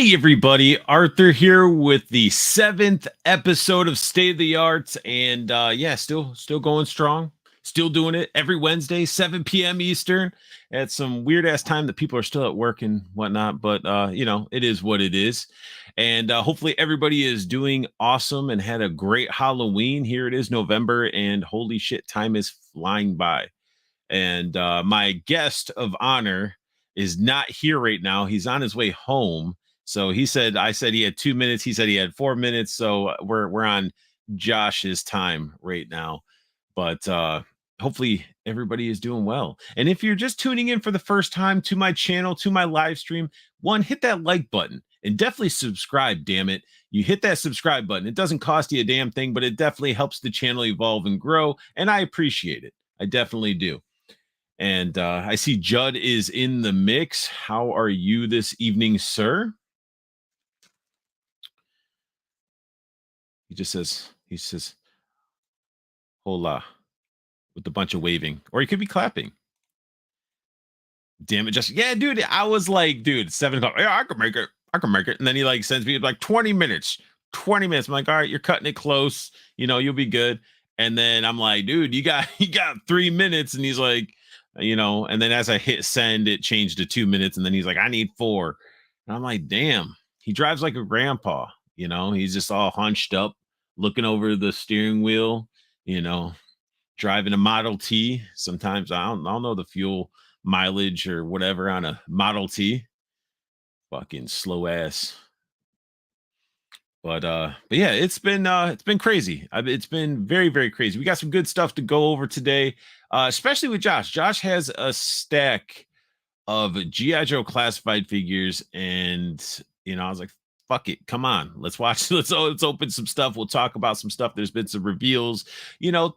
Hey everybody, Arthur here with the 7th episode of State of the Arts, and still going strong, still doing it every Wednesday, 7 p.m. Eastern, at some weird ass time that people are still at work and whatnot. But it is what it is, and hopefully everybody is doing awesome and had a great Halloween. Here it is, November, and holy shit, time is flying by. And my guest of honor is not here right now. He's on his way home. So I said he had 2 minutes. He said he had 4 minutes. So we're on Josh's time right now. But hopefully everybody is doing well. And if you're just tuning in for the first time to my channel, to my live stream, hit that like button and definitely subscribe, damn it. You hit that subscribe button. It doesn't cost you a damn thing, but it definitely helps the channel evolve and grow. And I appreciate it. I definitely do. And I see Judd is in the mix. How are you this evening, sir? He says, hola, with a bunch of waving. Or he could be clapping. Damn it, Justin. Yeah, dude, I was like, dude, 7 o'clock. Yeah, I can make it. And then he sends me like 20 minutes. 20 minutes. I'm like, all right, you're cutting it close. You'll be good. And then I'm like, dude, you got 3 minutes. And he's like, and then as I hit send, it changed to 2 minutes. And then he's like, I need 4. And I'm like, damn, he drives like a grandpa. He's just all hunched up, looking over the steering wheel, driving a Model T. Sometimes I don't know the fuel mileage or whatever on a Model T. Fucking slow ass. But yeah, it's been crazy. It's been very, very crazy. We got some good stuff to go over today, especially with Josh. Josh has a stack of G.I. Joe classified figures, and I was like, fuck it, come on, let's watch. Let's open some stuff. We'll talk about some stuff. There's been some reveals,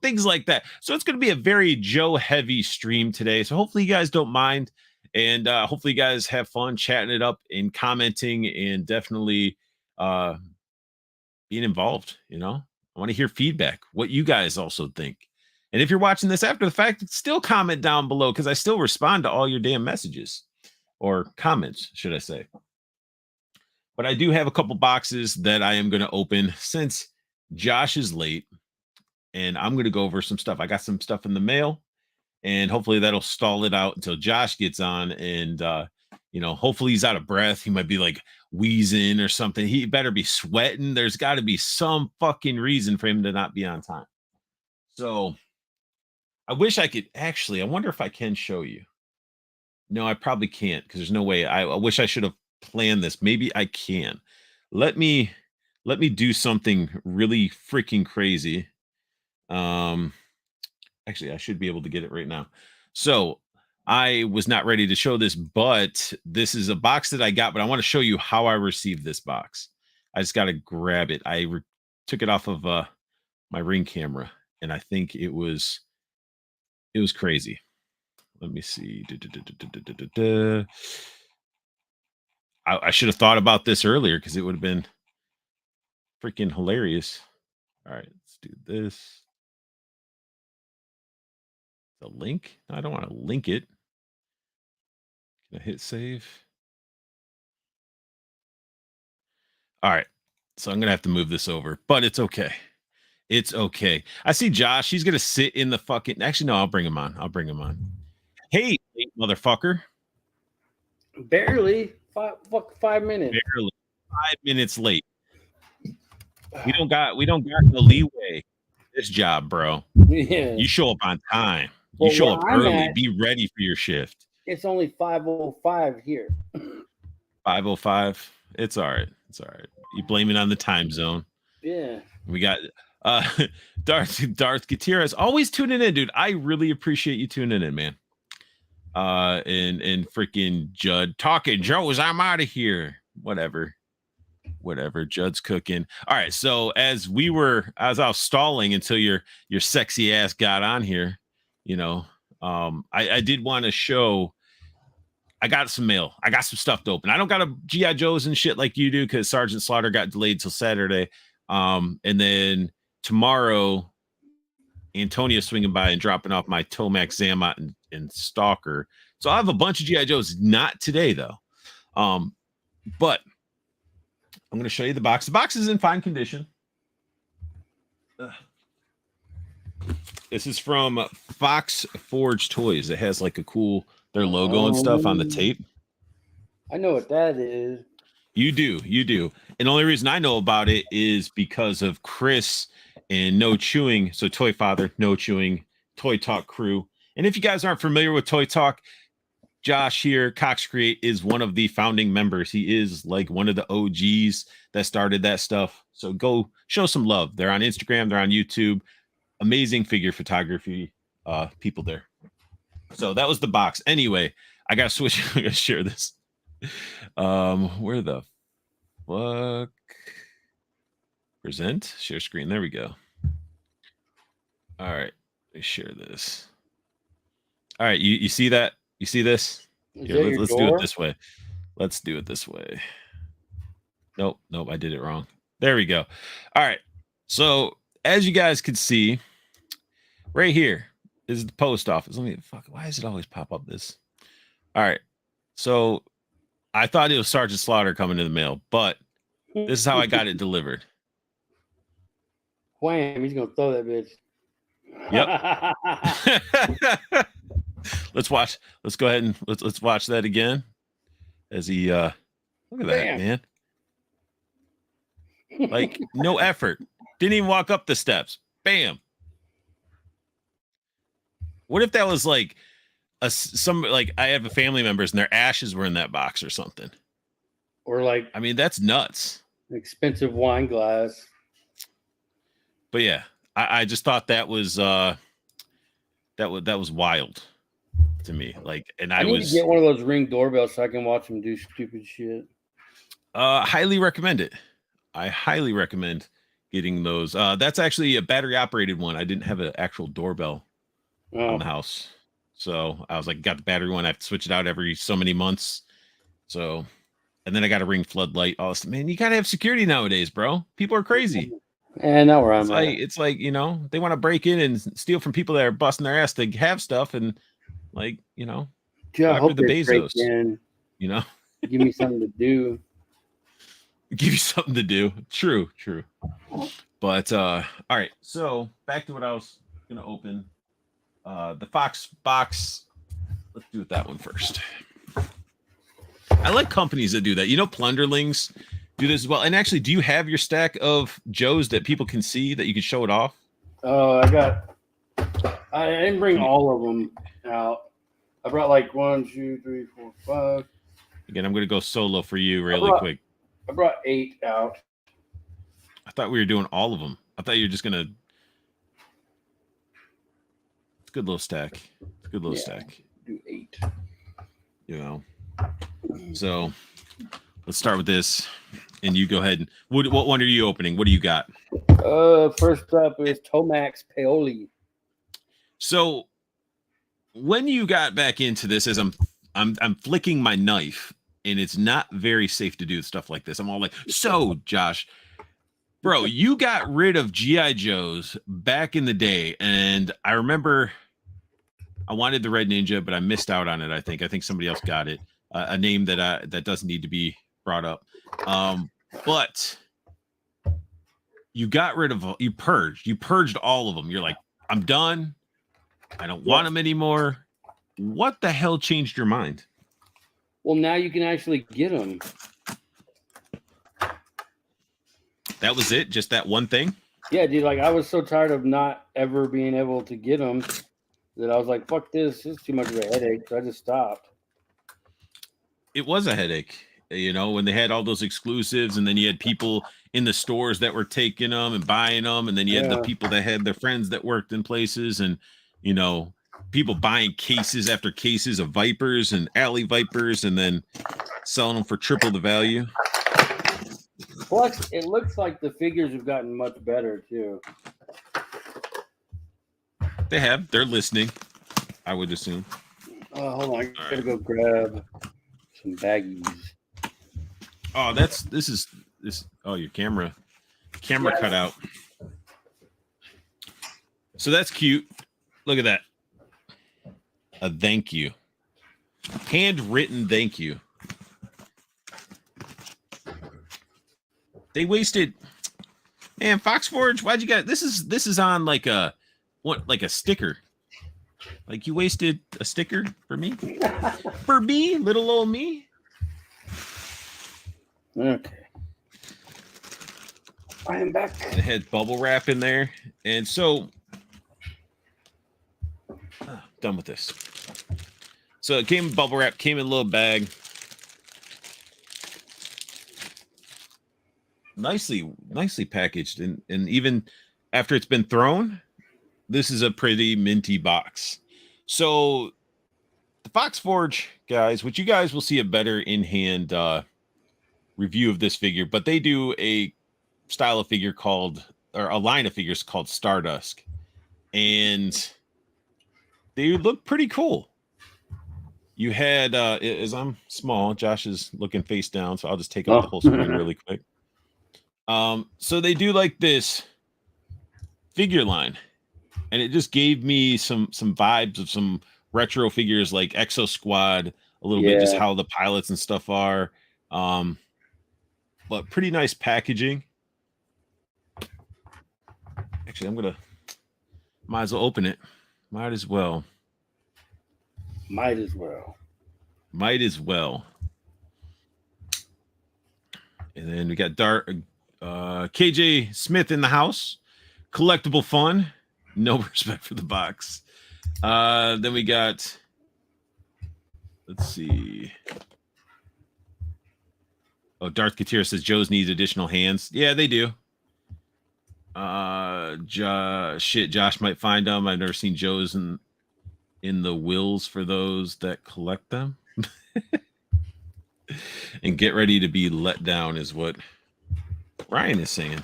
things like that. So it's going to be a very Joe heavy stream today. So hopefully you guys don't mind, and hopefully you guys have fun chatting it up and commenting, and definitely being involved. I want to hear feedback, what you guys also think. And if you're watching this after the fact, still comment down below, because I still respond to all your damn messages or comments, should I say. But I do have a couple boxes that I am going to open since Josh is late, and I'm going to go over some stuff. I got some stuff in the mail, and hopefully that'll stall it out until Josh gets on. And hopefully he's out of breath. He might be like wheezing or something. He better be sweating. There's got to be some fucking reason for him to not be on time. So I wish I could I wonder if I can show you. No, I probably can't, because there's no way. I wish I should have planned this. Maybe I can. Let me do something really freaking crazy. Actually, I should be able to get it right now. So I was not ready to show this, but this is a box that I got, but I want to show you how I received this box. I just got to grab it. I took it off of my Ring camera, and I think it was crazy. Let me see. I should have thought about this earlier, because it would have been freaking hilarious. All right, let's do this. The link? No, I don't want to link it. Can I hit save? All right. So I'm going to have to move this over, but it's okay. It's okay. I see Josh. He's going to sit in the fucking... Actually, no, I'll bring him on. Hey, motherfucker. Barely. 5 minutes. Barely. 5 minutes late. We don't got the leeway. This job, bro. Yeah. You show up on time. You show up early. Be ready for your shift. It's only 5:05 here. 5:05. It's all right. You blame it on the time zone. Yeah. We got Darth Gutierrez always tuning in, dude. I really appreciate you tuning in, man. And freaking Judd talking Joe's. I'm out of here. Whatever. Judd's cooking. All right. So as I was stalling until your sexy ass got on here, I did want to show. I got some mail. I got some stuff to open. I don't got a G.I. Joe's and shit like you do, because Sergeant Slaughter got delayed till Saturday. And then tomorrow, Antonia's swinging by and dropping off my Tomac, Zammot, and Stalker. So I have a bunch of G.I. Joes. Not today, though. But I'm going to show you the box. The box is in fine condition. This is from Fox Forge Toys. It has like a cool their logo and stuff on the tape. I know what that is. You do. And the only reason I know about it is because of Chris and No Chewing. So Toy Father, No Chewing, Toy Talk crew. And if you guys aren't familiar with Toy Talk, Josh here, Coxcreate, is one of the founding members. He is like one of the OGs that started that stuff. So go show some love. They're on Instagram, they're on YouTube. Amazing figure photography people there. So that was the box. Anyway, I gotta switch. I gotta share this. Where the fuck? Present, share screen. There we go. All right, let me share this. All right, you see that? You see this? Here, let's do it this way. Let's do it this way. Nope, I did it wrong. There we go. All right. So as you guys can see, right here is the post office. Let me fuck. Why does it always pop up this? All right. So I thought it was Sergeant Slaughter coming in the mail, but this is how I got it delivered. Wham! He's gonna throw that bitch. Yep. Let's watch. Let's go ahead and let's watch that again. As he look at that, man. Like no effort. Didn't even walk up the steps. Bam. What if that was like some like I have a family members and their ashes were in that box or something? Or like, I mean, that's nuts. An expensive wine glass. But yeah, I just thought that was that was wild to me. Like, and I need to get one of those Ring doorbells so I can watch them do stupid shit. Highly recommend it. I highly recommend getting those. That's actually a battery operated one. I didn't have an actual doorbell on the house. So I was like, got the battery one. I have to switch it out every so many months. So, and then I got a Ring floodlight. Oh, man, you gotta have security nowadays, bro. People are crazy. And now where I'm at. It's like, you know, they want to break in and steal from people that are busting their ass to have stuff. And like, you know, I hope the Bezos, you know, give me something to do. Give you something to do. True. But all right. So back to what I was gonna open. The Fox box. Let's do it that one first. I like companies that do that. You know, Plunderlings do this as well. And actually, do you have your stack of Joes that people can see that you can show it off? I didn't bring all of them out. I brought like 1, 2, 3, 4, 5. Again, I'm gonna go solo for you really quick. I brought 8 out. I thought we were doing all of them. I thought you were just gonna. It's a good little stack. It's a good little stack. Do 8. You know. So let's start with this, and you go ahead and what one are you opening? What do you got? First up is Tomax Paoli. So when you got back into this, as I'm flicking my knife, and it's not very safe to do stuff like this. I'm all like, so Josh, bro, you got rid of GI Joes back in the day, and I remember I wanted the Red Ninja, but I missed out on it. I think somebody else got it. A name that doesn't need to be brought up. But you got rid of, you purged all of them. You're like, I'm done. I don't want them anymore. What the hell changed your mind? Well, now you can actually get them. That was it? Just that one thing? Yeah, dude. Like, I was so tired of not ever being able to get them that I was like, fuck this. This is too much of a headache. So I just stopped. It was a headache, you know, when they had all those exclusives, and then you had people in the stores that were taking them and buying them, and then you had the people that had their friends that worked in places, and you know, people buying cases after cases of Vipers and Alley Vipers, and then selling them for triple the value. Plus, it looks like the figures have gotten much better too. They have. They're listening, I would assume. Hold on, I gotta go grab some baggies. Oh, this. Oh, your camera cut out. So that's cute. Look at that. A thank you. Handwritten thank you. They wasted. Man, Foxforge, why'd you get this? Is on like a like a sticker. Like you wasted a sticker for me, for me, little old me. Okay. I am back. It had bubble wrap in there, and so done with this. So it came in bubble wrap, came in a little bag. Nicely packaged, and even after it's been thrown, this is a pretty minty box. So the Foxforge guys, which you guys will see a better in-hand review of this figure, but they do a style of figure called, or a line of figures called Stardust, and they look pretty cool. You had as I'm small, Josh is looking face down, so I'll just take up the whole screen really quick. So they do like this figure line, and it just gave me some vibes of some retro figures like Exo Squad, a little bit, just how the pilots and stuff are. But pretty nice packaging. Actually, might as well open it. Might as well. And then we got KJ Smith in the house. Collectible fun. No respect for the box. Then we got, let's see. Oh, Darth Katir says Joe's needs additional hands. Yeah, they do. Josh might find them. I've never seen Joe's in the wills for those that collect them. And get ready to be let down is what Ryan is saying.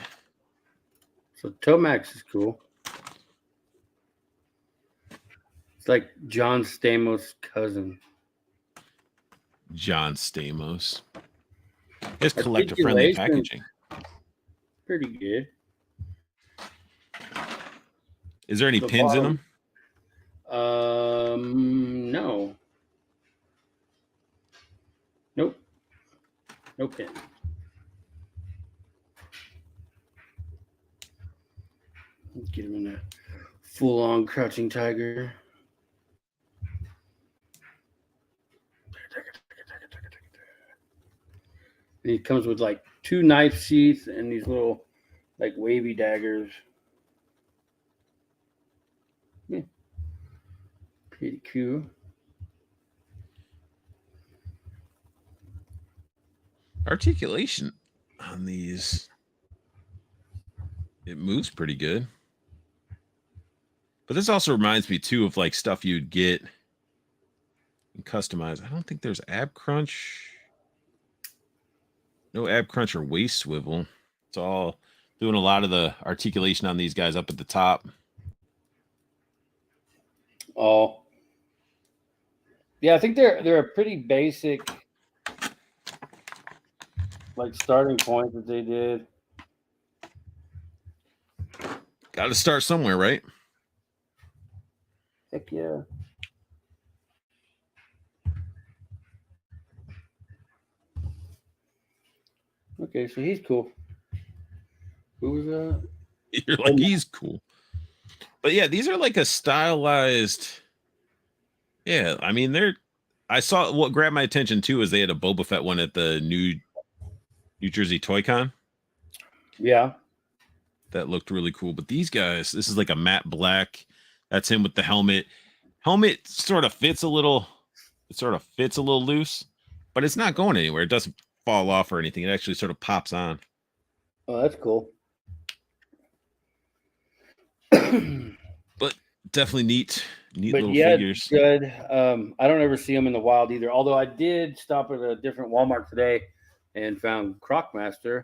So Tomax is cool. It's like John Stamos' cousin. John Stamos. It's collector-friendly packaging. Pretty good. Is there any pins in them? No. Nope. No pin. Let's get him in a full-on crouching tiger. And he comes with like 2 knife sheaths and these little like wavy daggers. Yeah. Pretty cool. Articulation on these, it moves pretty good. But this also reminds me too of like stuff you'd get and customize. I don't think there's ab crunch. No ab crunch or waist swivel. It's all doing a lot of the articulation on these guys up at the top. Oh. Yeah, I think they're a pretty basic like starting point that they did. Got to start somewhere, right? Heck yeah. Okay, so he's cool. Who was that? You're like, he's cool. But yeah, these are like a stylized. Yeah, I mean, I saw what grabbed my attention too is they had a Boba Fett one at the New Jersey Toy Con. Yeah. That looked really cool. But these guys, this is like a matte black. That's him with the helmet. Helmet sort of fits a little. It sort of fits a little loose, but it's not going anywhere. It doesn't fall off or anything. It actually sort of pops on. Oh, that's cool. But definitely neat little figures. Good. I don't ever see them in the wild either. Although I did stop at a different Walmart today and found Crocmaster.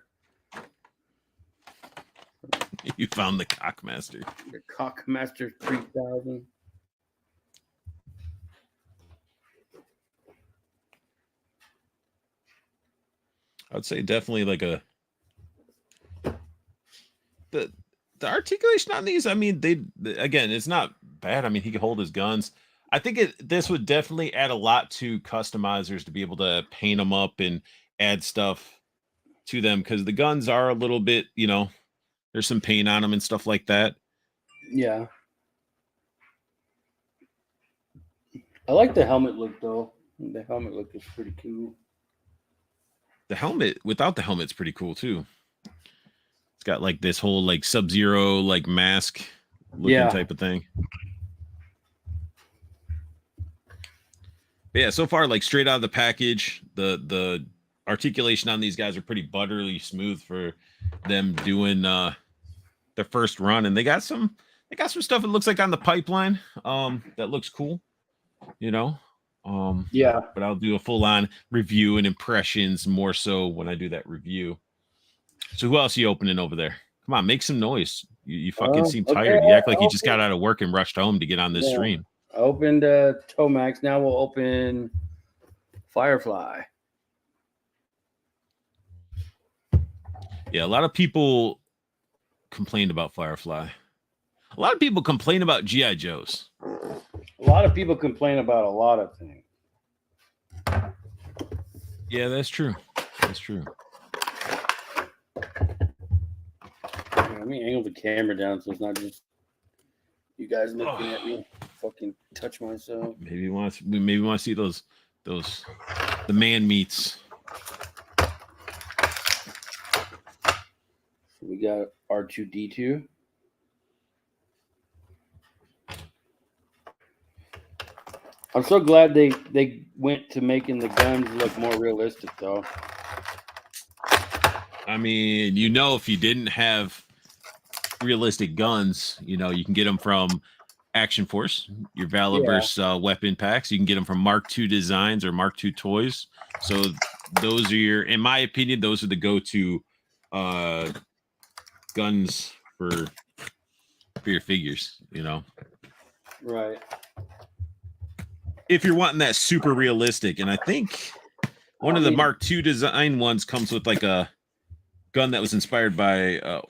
You found the Cockmaster. The Cockmaster 3000. I'd say definitely like the articulation on these. I mean, again, it's not bad. I mean, he can hold his guns. I think this would definitely add a lot to customizers to be able to paint them up and add stuff to them because the guns are a little bit, you know, there's some paint on them and stuff like that. Yeah. I like the helmet look though. The helmet look is pretty cool. The helmet without the helmet's pretty cool too. It's got like this whole like Sub-Zero like mask looking type of thing. But yeah, so far like straight out of the package, the articulation on these guys are pretty buttery smooth for them doing their first run, and they got some stuff it looks like on the pipeline that looks cool, you know. But I'll do a full-on review and impressions more so when I do that review. So who else are you opening over there? Come on, make some noise. You fucking seem tired. Okay, You act like you just got out of work and rushed home to get on this stream. I opened Tomax. Now we'll open Firefly. Yeah, a lot of people complained about Firefly. A lot of people complain about G.I. Joes. A lot of people complain about a lot of things. Yeah, that's true. That's true. Let me angle the camera down so it's not just you guys looking at me. Fucking touch myself. Maybe we want to see those the man meats. So we got R2D2. I'm so glad they went to making the guns look more realistic though. I mean, you know, if you didn't have realistic guns, you know, you can get them from Action Force, your Valaverse weapon packs. You can get them from Mark II Designs or Mark II Toys. So those are your, in my opinion, those are the go-to guns for your figures, you know. Right. If you're wanting that super realistic, and I think one of the Mark II design ones comes with like a gun that was inspired by I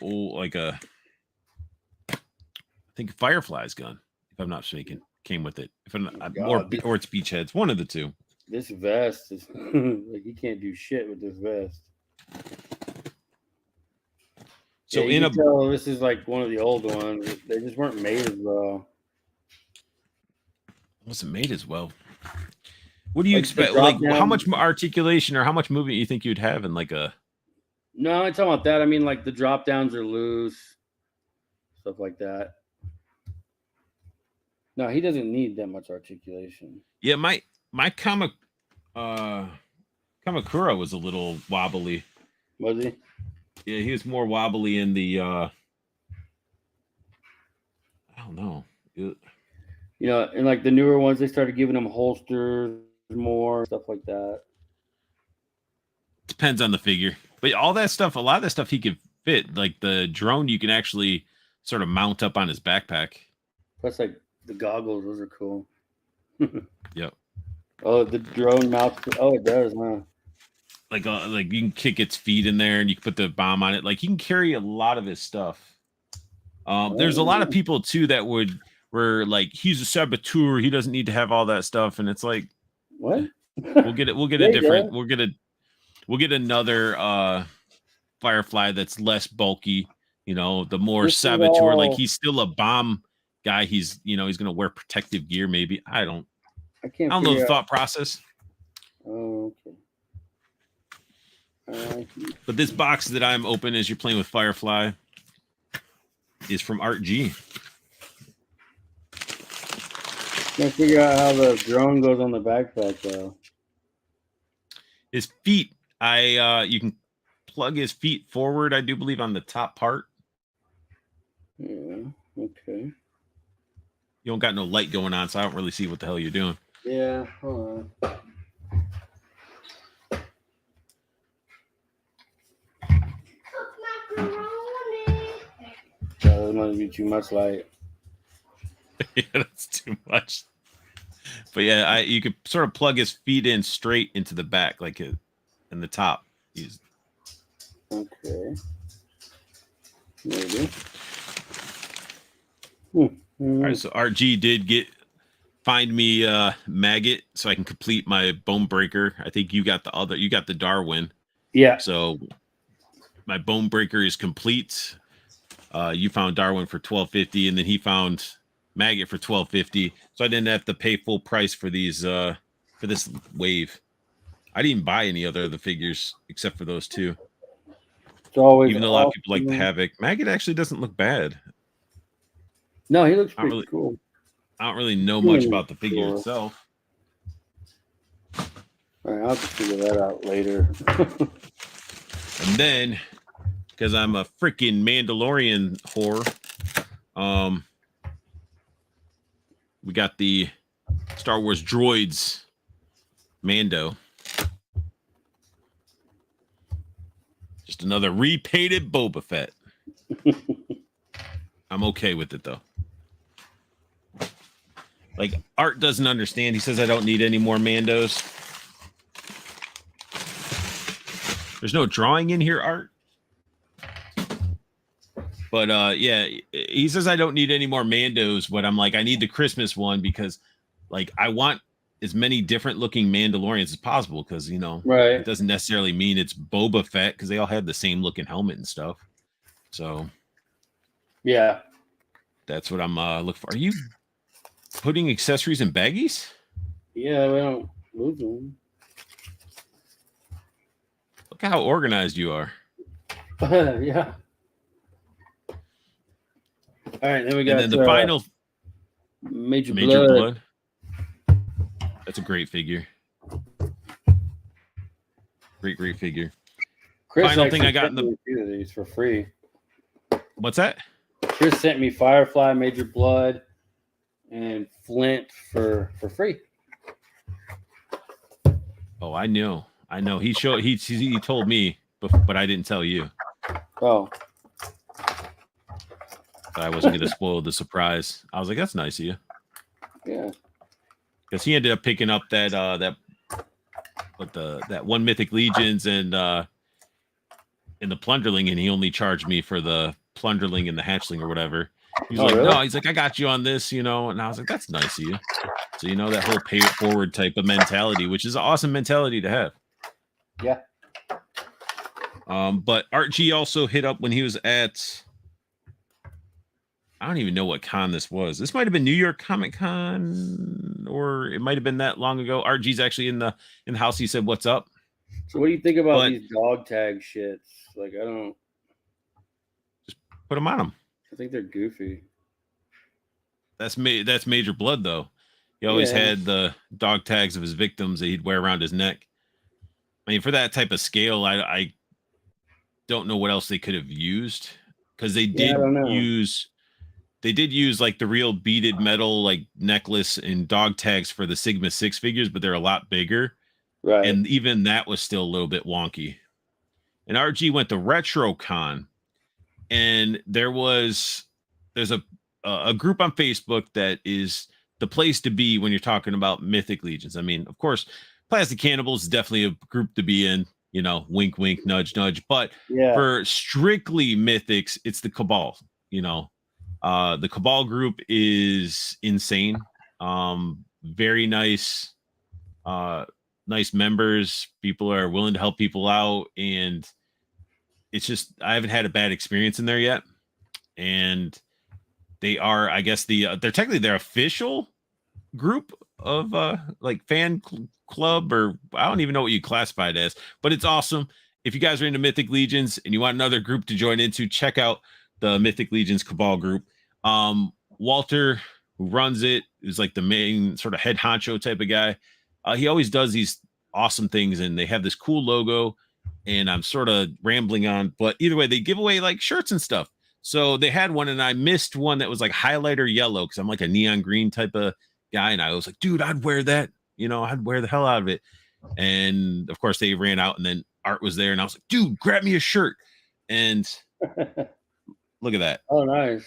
think Firefly's gun, if I'm not mistaken, came with it. If I'm not, or it's Beachheads, one of the two. This vest is like you can't do shit with this vest. So you can tell this is like one of the old ones. They just weren't made as well. Wasn't made as well. What do you expect? Like how much articulation or how much movement you think you'd have in like a? No, I'm talking about that. I mean, like the drop downs are loose, stuff like that. No, he doesn't need that much articulation. Yeah, my Kamakura was a little wobbly. Was he? Yeah, he was more wobbly in the I don't know. You know, and like the newer ones, they started giving them holsters more, stuff like that. Depends on the figure. But all that stuff, a lot of that stuff he could fit. Like the drone, you can actually sort of mount up on his backpack. Plus, like the goggles, those are cool. Yep. Oh, the drone mounts. Oh, it does, huh? Like you can kick its feet in there and you can put the bomb on it. Like you can carry a lot of his stuff. There's a lot of people too that were like, he's a saboteur. He doesn't need to have all that stuff. And it's like, what? We'll get a different. We'll get another Firefly that's less bulky. You know, the more saboteur. Like he's still a bomb guy. He's he's gonna wear protective gear. Maybe I don't know the thought process. Oh, okay. But this box that I'm open as you're playing with Firefly is from Art G. Can't figure out how the drone goes on the backpack though. His feet, you can plug his feet forward, I do believe, on the top part. Yeah, okay. You don't got no light going on, so I don't really see what the hell you're doing. Yeah, hold on. That might be too much light. Yeah, that's too much. But yeah, you could sort of plug his feet in straight into the back, like in the top. Okay. Maybe. All right, so RG did find me maggot so I can complete my bone breaker. I think you got the Darwin. Yeah. So my bone breaker is complete. You found Darwin for $12.50, and then he found Maggot for $12.50. So I didn't have to pay full price for these for this wave. I didn't even buy any other of the figures except for those two. It's always even though a lot of people like the Havoc. Maggot actually doesn't look bad. No, he looks pretty cool. I don't really know much about the figure itself. All right, I'll have to figure that out later. And then, because I'm a freaking Mandalorian whore, we got the Star Wars Droids Mando. Just another repainted Boba Fett. I'm okay with it, though. Like, Art doesn't understand. He says I don't need any more Mandos. There's no drawing in here, Art. But, yeah, he says I don't need any more Mandos, but I'm like, I need the Christmas one because, like, I want as many different looking Mandalorians as possible because, you know, it doesn't necessarily mean it's Boba Fett because they all have the same looking helmet and stuff. So, yeah, that's what I'm looking for. Are you putting accessories in baggies? Yeah, we don't lose them. Look how organized you are. Yeah. All right, then we got and then the final Major Blood. That's a great figure. Great figure. Chris final thing I got in the these for free. What's that? Chris sent me Firefly, Major Blood, and Flint for free. Oh, I know. He told me, but I didn't tell you. Oh. But I wasn't going to spoil the surprise. I was like, that's nice of you. Yeah. Because he ended up picking up that one Mythic Legions and the Plunderling, and he only charged me for the Plunderling and the Hatchling or whatever. He's like, really? No, he's like, I got you on this, you know. And I was like, that's nice of you. So, you know, that whole pay it forward type of mentality, which is an awesome mentality to have. Yeah. But Art G also hit up when he was at, I don't even know what con this was. This might have been New York Comic Con, or it might have been that long ago. Art G's actually in the house. He said, "What's up?" So, what do you think about these dog tag shits? Like, I don't. Just put them on them. I think they're goofy. That's Major Blood, though. He always had the dog tags of his victims that he'd wear around his neck. I mean, for that type of scale, I don't know what else they could have used, because they did use. They did use like the real beaded metal like necklace and dog tags for the Sigma 6 figures, but they're a lot bigger. Right. And even that was still a little bit wonky. And RG went to RetroCon, and there's a group on Facebook that is the place to be when you're talking about Mythic Legions. I mean, of course, Plastic Cannibals is definitely a group to be in, you know, wink, wink, nudge, nudge. But for strictly Mythics, it's the Cabal, you know. The Cabal group is insane. Very nice, nice members. People are willing to help people out, and it's just, I haven't had a bad experience in there yet. And they are, I guess, they're technically their official group of like fan club, or I don't even know what you classify it as, but it's awesome. If you guys are into Mythic Legions and you want another group to join into, check out the Mythic Legions Cabal group. Walter, who runs it, is like the main sort of head honcho type of guy. He always does these awesome things, and they have this cool logo, and I'm sort of rambling on, but either way, they give away like shirts and stuff. So they had one, and I missed one that was like highlighter yellow, because I'm like a neon green type of guy, and I was like, dude, I'd wear that. You know, I'd wear the hell out of it. And of course, they ran out, and then Art was there, and I was like, dude, grab me a shirt. And look at that. Oh, nice.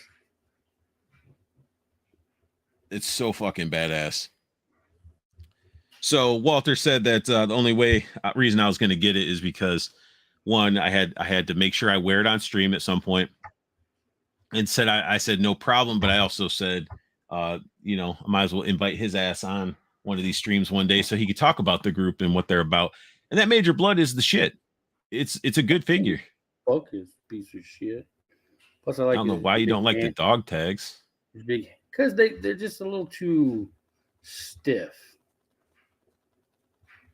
It's so fucking badass. So Walter said that the only reason I was going to get it is because, one, I had to make sure I wear it on stream at some point, and said I said no problem, but I also said, you know, I might as well invite his ass on one of these streams one day so he could talk about the group and what they're about. And that Major Blood is the shit. It's a good figure. fuck this piece of shit. Plus, I I like don't know why you don't like the dog tags. his big because they're just a little too stiff.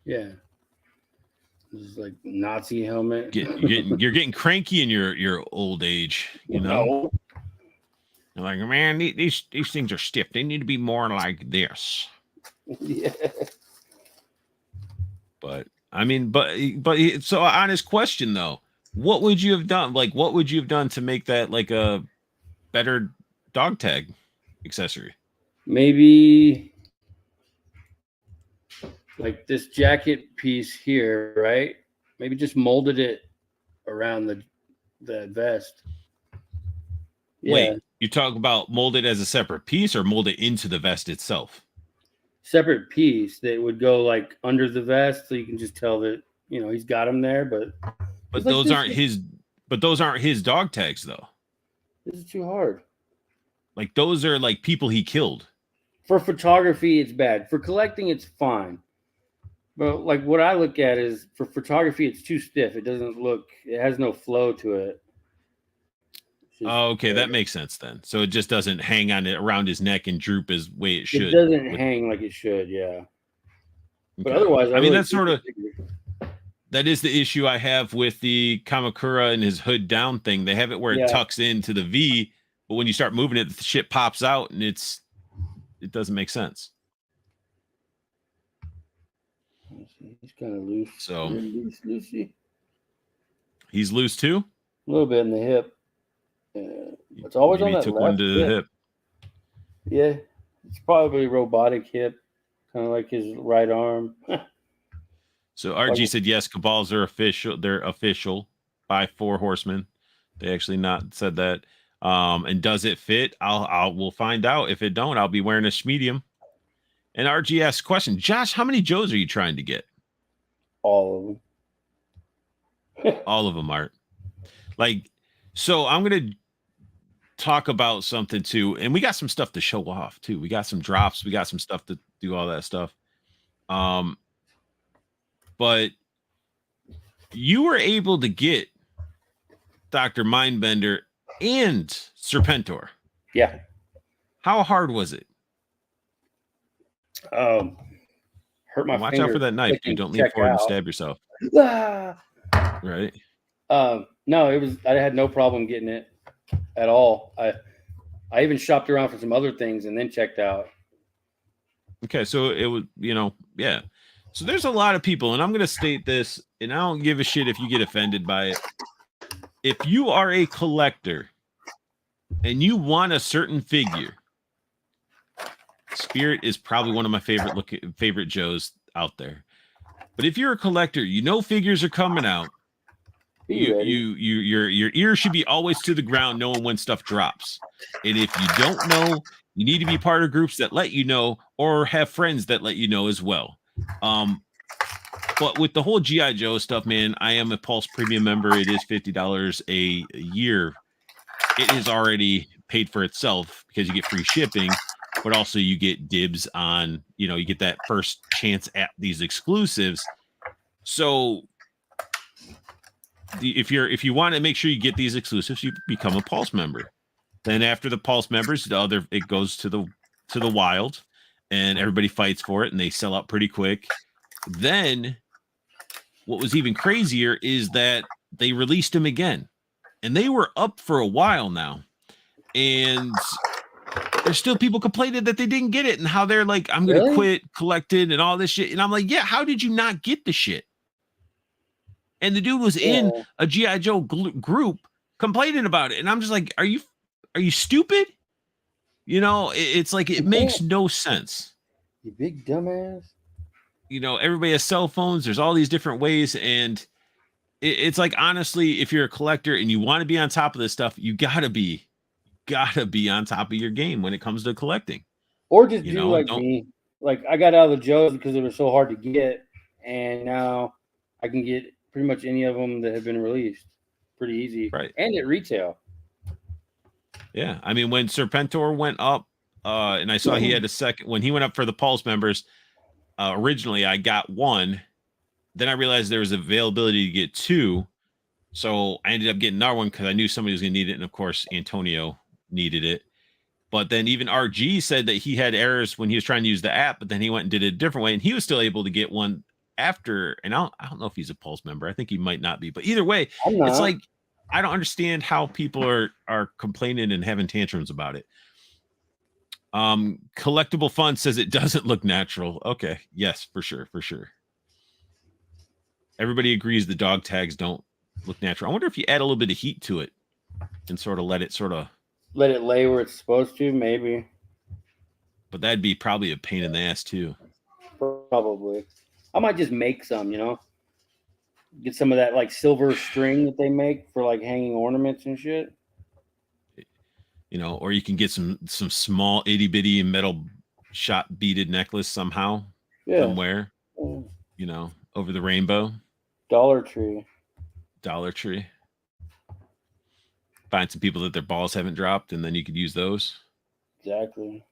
Yeah, it's like Nazi helmet. You're getting cranky in your old age. You know, No. you're like, man, these things are stiff. They need to be more like this. Yeah. But I mean, but so on his question though, what would you have done? Like, what would you have done to make that like a better dog tag accessory? Maybe like this jacket piece here, right? Maybe just molded it around the vest. Yeah. Wait, you talk about mold it as a separate piece or mold it into the vest itself? Separate piece that would go like under the vest, so you can just tell that he's got them there. But those aren't his. But those aren't his dog tags though. This is too hard. Like those are like people he killed. For photography, it's bad. For collecting, it's fine. But like what I look at is for photography, it's too stiff. It doesn't look. It has no flow to it. Oh, okay, that makes sense then. So it just doesn't hang on it around his neck and droop as way it should. It doesn't hang like it should, yeah. Okay. But otherwise, I mean, that's sort of that is the issue I have with the Kamakura and his hood down thing. They have it where it tucks into the V, but when you start moving it, the shit pops out and it doesn't make sense. He's kind of loose. So loosey. He's loose too? A little bit in the hip. It's always Maybe on that took left one to the hip. Yeah, it's probably robotic hip, kind of like his right arm. So RG said yes, cabals are official. They're official by 4 Horsemen. They actually not said that. And does it fit? We'll find out. If it don't, I'll be wearing a medium. And RG asks a question. Josh, how many Joes are you trying to get? All of them. All of them, Art. Like, so I'm gonna talk about something too, and we got some stuff to show off too. We got some drops. We got some stuff to do all that stuff. But you were able to get Dr. Mindbender and Serpentor. Yeah. How hard was it? Hurt my Watch finger. out for that knife, dude. Don't lean forward and stab yourself. Right. No, I had no problem getting it at all. I even shopped around for some other things and then checked out. Okay, so it was, yeah. So there's a lot of people, and I'm going to state this, and I don't give a shit if you get offended by it. If you are a collector and you want a certain figure, Spirit is probably one of my favorite Joes out there. But if you're a collector, figures are coming out. Your ear should be always to the ground, knowing when stuff drops. And if you don't know, you need to be part of groups that let you know, or have friends that let you know as well. But with the whole GI Joe stuff, man, I am a Pulse Premium member. It is $50 a year. It is already paid for itself because you get free shipping, but also you get dibs on, you get that first chance at these exclusives. So if you want to make sure you get these exclusives, you become a Pulse member. Then after the Pulse members, it goes to the wild, and everybody fights for it, and they sell out pretty quick. Then what was even crazier is that they released them again, and they were up for a while now, and there's still people complaining that they didn't get it and how they're like, I'm going to quit collecting and all this shit. And I'm like, yeah, how did you not get the shit? And the dude was in a G.I. Joe group complaining about it. And I'm just like, are you stupid? It's like, it makes no sense. You big dumbass. Everybody has cell phones. There's all these different ways. And it's like, honestly, if you're a collector and you want to be on top of this stuff, you gotta be on top of your game when it comes to collecting. Or just do like me. Like, I got out of the Joes because they were so hard to get. And now I can get pretty much any of them that have been released pretty easy. Right. And at retail. Yeah. I mean, when Serpentor went up, and I saw he had a second, when he went up for the Pulse members, originally I got one. Then I realized there was availability to get 2. So I ended up getting another one because I knew somebody was going to need it. And of course, Antonio needed it. But then even RG said that he had errors when he was trying to use the app, but then he went and did it a different way. And he was still able to get one after. And I don't know if he's a Pulse member. I think he might not be. But either way, I'm it's not. like, I don't understand how people are complaining and having tantrums about it. Collectible Fun says it doesn't look natural. Okay. Yes, for sure. For sure. Everybody agrees the dog tags don't look natural. I wonder if you add a little bit of heat to it and sort of let it lay where it's supposed to, maybe. But that'd be probably a pain in the ass too. Probably. I might just make some, get some of that like silver string that they make for like hanging ornaments and shit. Or you can get some small itty bitty metal shot beaded necklace somehow, somewhere, over the rainbow. Dollar Tree. Find some people that their balls haven't dropped, and then you could use those. Exactly.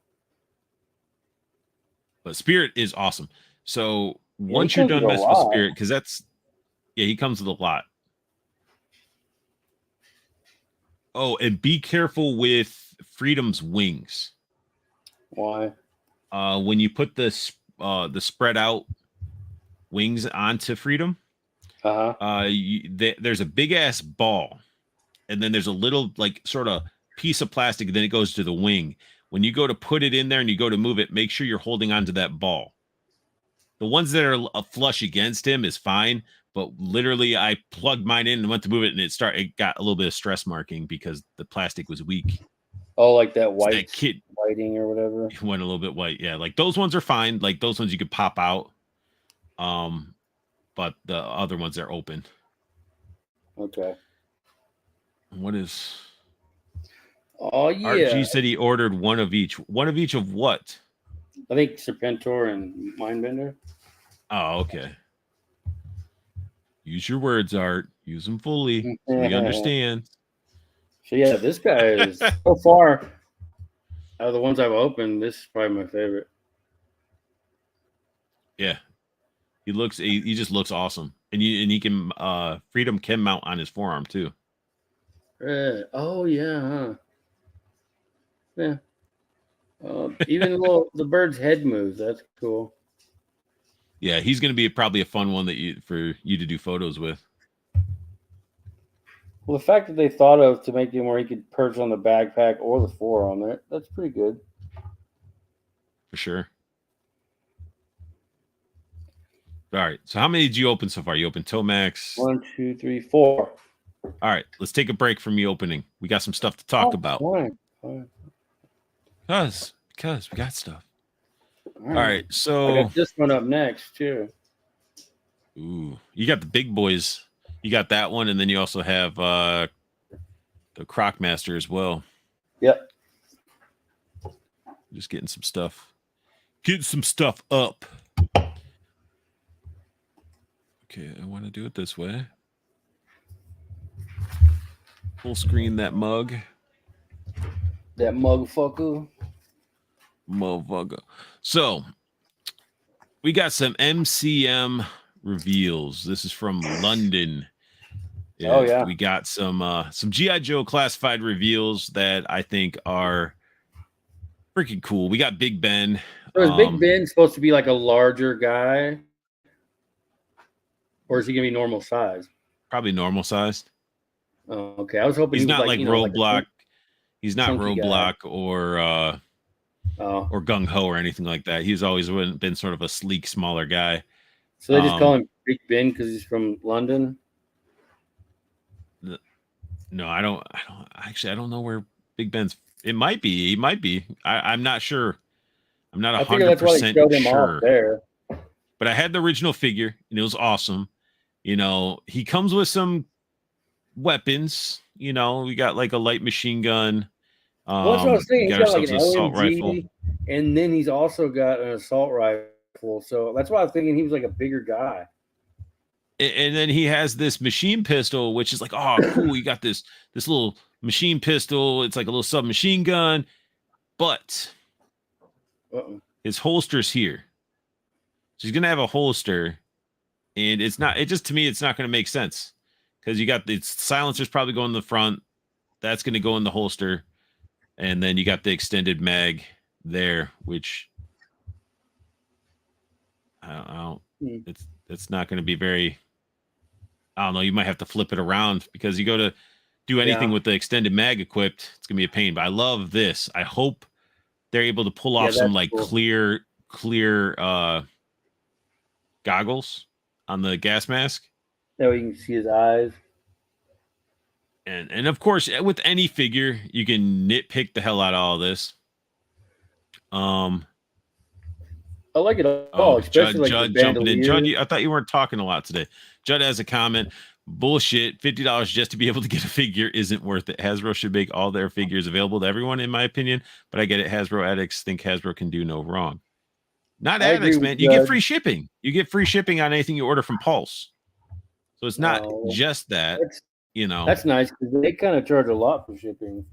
But Spirit is awesome. So once you're done messing with Spirit, because he comes with a lot. Oh, and be careful with Freedom's wings. Why? When you put the spread out wings onto Freedom, there's a big ass ball, and then there's a little like sort of piece of plastic, and then it goes to the wing. When you go to put it in there and you go to move it, make sure you're holding onto that ball. The ones that are flush against him is fine, but literally I plugged mine in and went to move it, and it got a little bit of stress marking because the plastic was weak. Oh, like that whiting or whatever. It went a little bit white. Yeah, like those ones are fine. Like those ones you could pop out. But the other ones are open. Okay. What is? Oh yeah. RG said he ordered one of each. One of each of what? I think Serpentor and Mindbender. Oh, okay. Use your words, Art. Use them fully. So we understand. So yeah, this guy is so far out of the ones I've opened, this is probably my favorite. Yeah. He just looks awesome. And he can Freedom can mount on his forearm too. Oh yeah, huh? Yeah. Even the bird's head moves. That's cool. Yeah, he's going to be probably a fun one for you to do photos with. Well, the fact that they thought of to make him where he could perch on the backpack or the forearm, that's pretty good. For sure. All right. So how many did you open so far? You opened Tomax. 1, 2, 3, 4. All right. Let's take a break from me opening. We got some stuff to talk about. Fine. Because we got stuff. All right. So I got this one up next too. Ooh, you got the big boys. You got that one, and then you also have the Crocmaster as well. Yep. Just getting some stuff. Getting some stuff up. Okay, I want to do it this way. Full screen that mug. That motherfucker. So, we got some MCM reveals. This is from London. Oh yeah. We got some G.I. Joe classified reveals that I think are freaking cool. We got Big Ben. So is Big Ben supposed to be like a larger guy? Or is he gonna be normal size? Probably normal sized. Oh, okay. I was hoping he's not like Roadblock. He's not Roadblock guy. or Gung Ho or anything like that. He's always been sort of a sleek, smaller guy. So they just call him Big Ben because he's from London. No, I don't know where Big Ben's. It might be. He might be. I'm not sure. I'm not 100% sure. There. But I had the original figure, and it was awesome. He comes with some weapons. We got like a light machine gun. Well, that's what I was thinking. He's got like an assault LMG, rifle, and then he's also got an assault rifle. So that's why I was thinking he was like a bigger guy. And then he has this machine pistol, which is like, oh, cool. You got this little machine pistol. It's like a little submachine gun, but his holster's here. So he's gonna have a holster, and it's not. It just to me, it's not gonna make sense because you got the silencers probably going in the front. That's going to go in the holster, and then you got the extended mag there, which I don't it's not going to be very. I don't know. You might have to flip it around because you go to do anything with the extended mag equipped. It's going to be a pain. But I love this. I hope they're able to pull off some like clear goggles on the gas mask. That way you can see his eyes. And of course, with any figure, you can nitpick the hell out of all this. I like it all, especially Judd jumping in. Judd, I thought you weren't talking a lot today. Judd has a comment. Bullshit. $50 just to be able to get a figure isn't worth it. Hasbro should make all their figures available to everyone, in my opinion. But I get it. Hasbro addicts think Hasbro can do no wrong. Not addicts, man. You get free shipping. You get free shipping on anything you order from Pulse. So it's not just that. That's nice because they kind of charge a lot for shipping.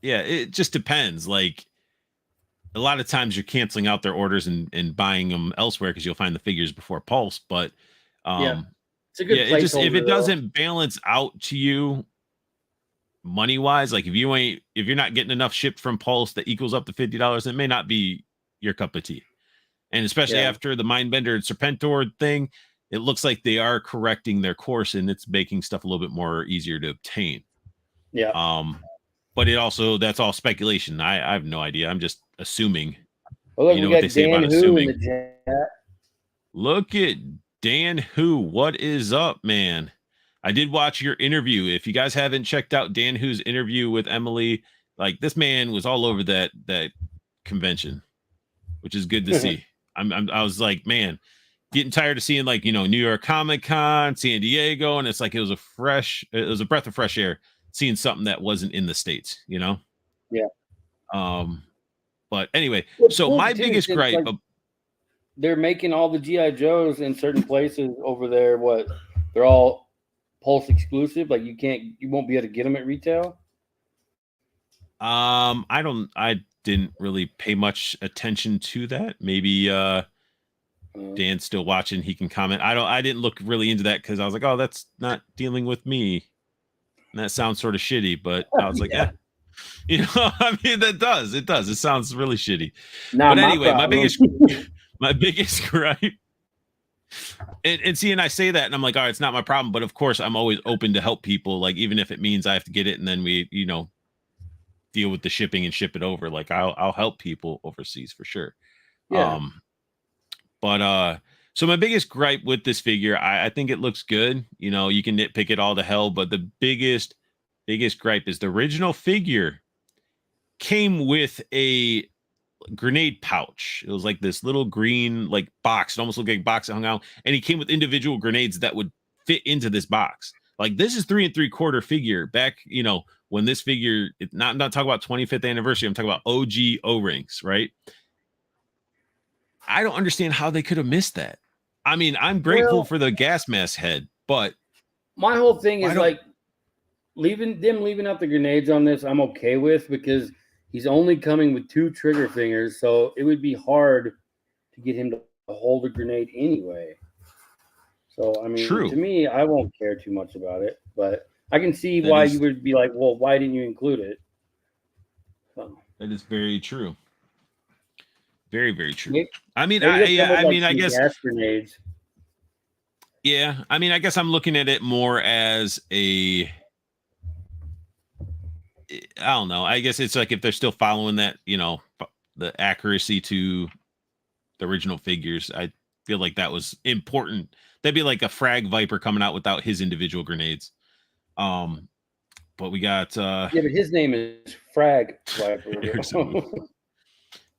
Yeah, it just depends. Like a lot of times you're canceling out their orders and buying them elsewhere because you'll find the figures before Pulse. But it's a good if it doesn't balance out to you money wise, like if you're not getting enough shipped from Pulse that equals up to $50, it may not be your cup of tea. And especially after the Mindbender and Serpentor thing, it looks like they are correcting their course and it's making stuff a little bit more easier to obtain. Yeah. But that's all speculation. I have no idea. I'm just assuming. Well, look, you know what they say about assuming. Look at Dan Who. What is up, man? I did watch your interview. If you guys haven't checked out Dan Who's interview with Emily, like this man was all over that convention, which is good to see. I was like, man, getting tired of seeing like, New York Comic Con, San Diego, and it's like it was a breath of fresh air seeing something that wasn't in the States, Yeah. But anyway, so my biggest gripe, they're making all the GI Joes in certain places over there. They're all Pulse exclusive. Like you won't be able to get them at retail. I didn't really pay much attention to that. Maybe Dan's still watching. He can comment. I didn't look really into that because I was like, oh, that's not dealing with me. And that sounds sort of shitty, but I was like, I mean, it does. It sounds really shitty. But anyway, my biggest gripe. And see, and I say that and I'm like, all right, it's not my problem. But of course, I'm always open to help people. Like, even if it means I have to get it and then we, deal with the shipping and ship it over. Like I'll help people overseas for sure. Yeah. So my biggest gripe with this figure, I think it looks good. You can nitpick it all to hell, but the biggest gripe is the original figure came with a grenade pouch. It was like this little green like box. It almost looked like a box that hung out, and he came with individual grenades that would fit into this box. Like this is 3 3/4 figure back, when this figure, I'm not talking about 25th anniversary. I'm talking about OG O-rings, right? I don't understand how they could have missed that. I mean, I'm grateful for the gas mask head, but my whole thing is like leaving out the grenades on this. I'm okay with because he's only coming with 2 trigger fingers, so it would be hard to get him to hold a grenade anyway. So I mean, to me, I won't care too much about it, but I can see why you would be like, well, why didn't you include it? So. That is very true. Very, very true. I guess gas grenades. Yeah, I mean, I guess I'm looking at it more as I don't know. I guess it's like if they're still following that, the accuracy to the original figures. I feel like that was important. That'd be like a Frag Viper coming out without his individual grenades. But we got but his name is Frag Viper.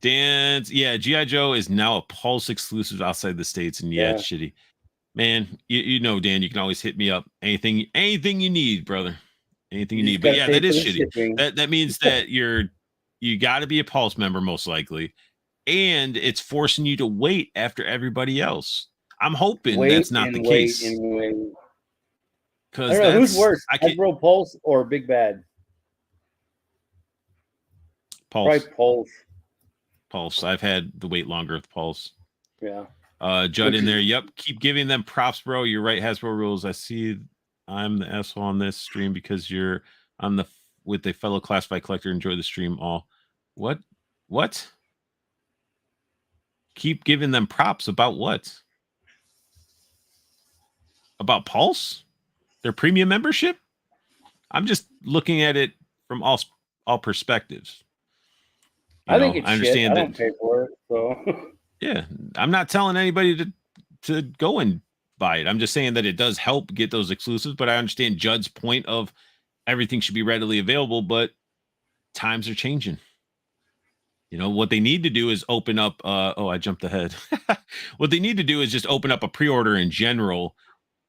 Dan's G.I. Joe is now a Pulse exclusive outside the States, and it's shitty. Man, Dan, you can always hit me up. Anything you need, brother. Anything you need. But that is shitty. That means that you got to be a Pulse member most likely, and it's forcing you to wait after everybody else. I'm hoping that's not the case. Because who's worse, Hasbro Pulse or Big Bad? Pulse. Probably Pulse. I've had the wait longer with Pulse. Yeah. Judd in there. Yep. Keep giving them props, bro. You're right. Hasbro rules. I see I'm the asshole on this stream because you're on the with a fellow classified collector. Enjoy the stream all. What? What? Keep giving them props about what? About Pulse? Their premium membership? I'm just looking at it from all perspectives. I think it's understand shit. I that. don't pay for it, so Yeah, I'm not telling anybody to go and buy it. I'm just saying that it does help get those exclusives. But I understand Judd's point of everything should be readily available, but times are changing. What they need to do is open up. I jumped ahead. What they need to do is just open up a pre-order in general,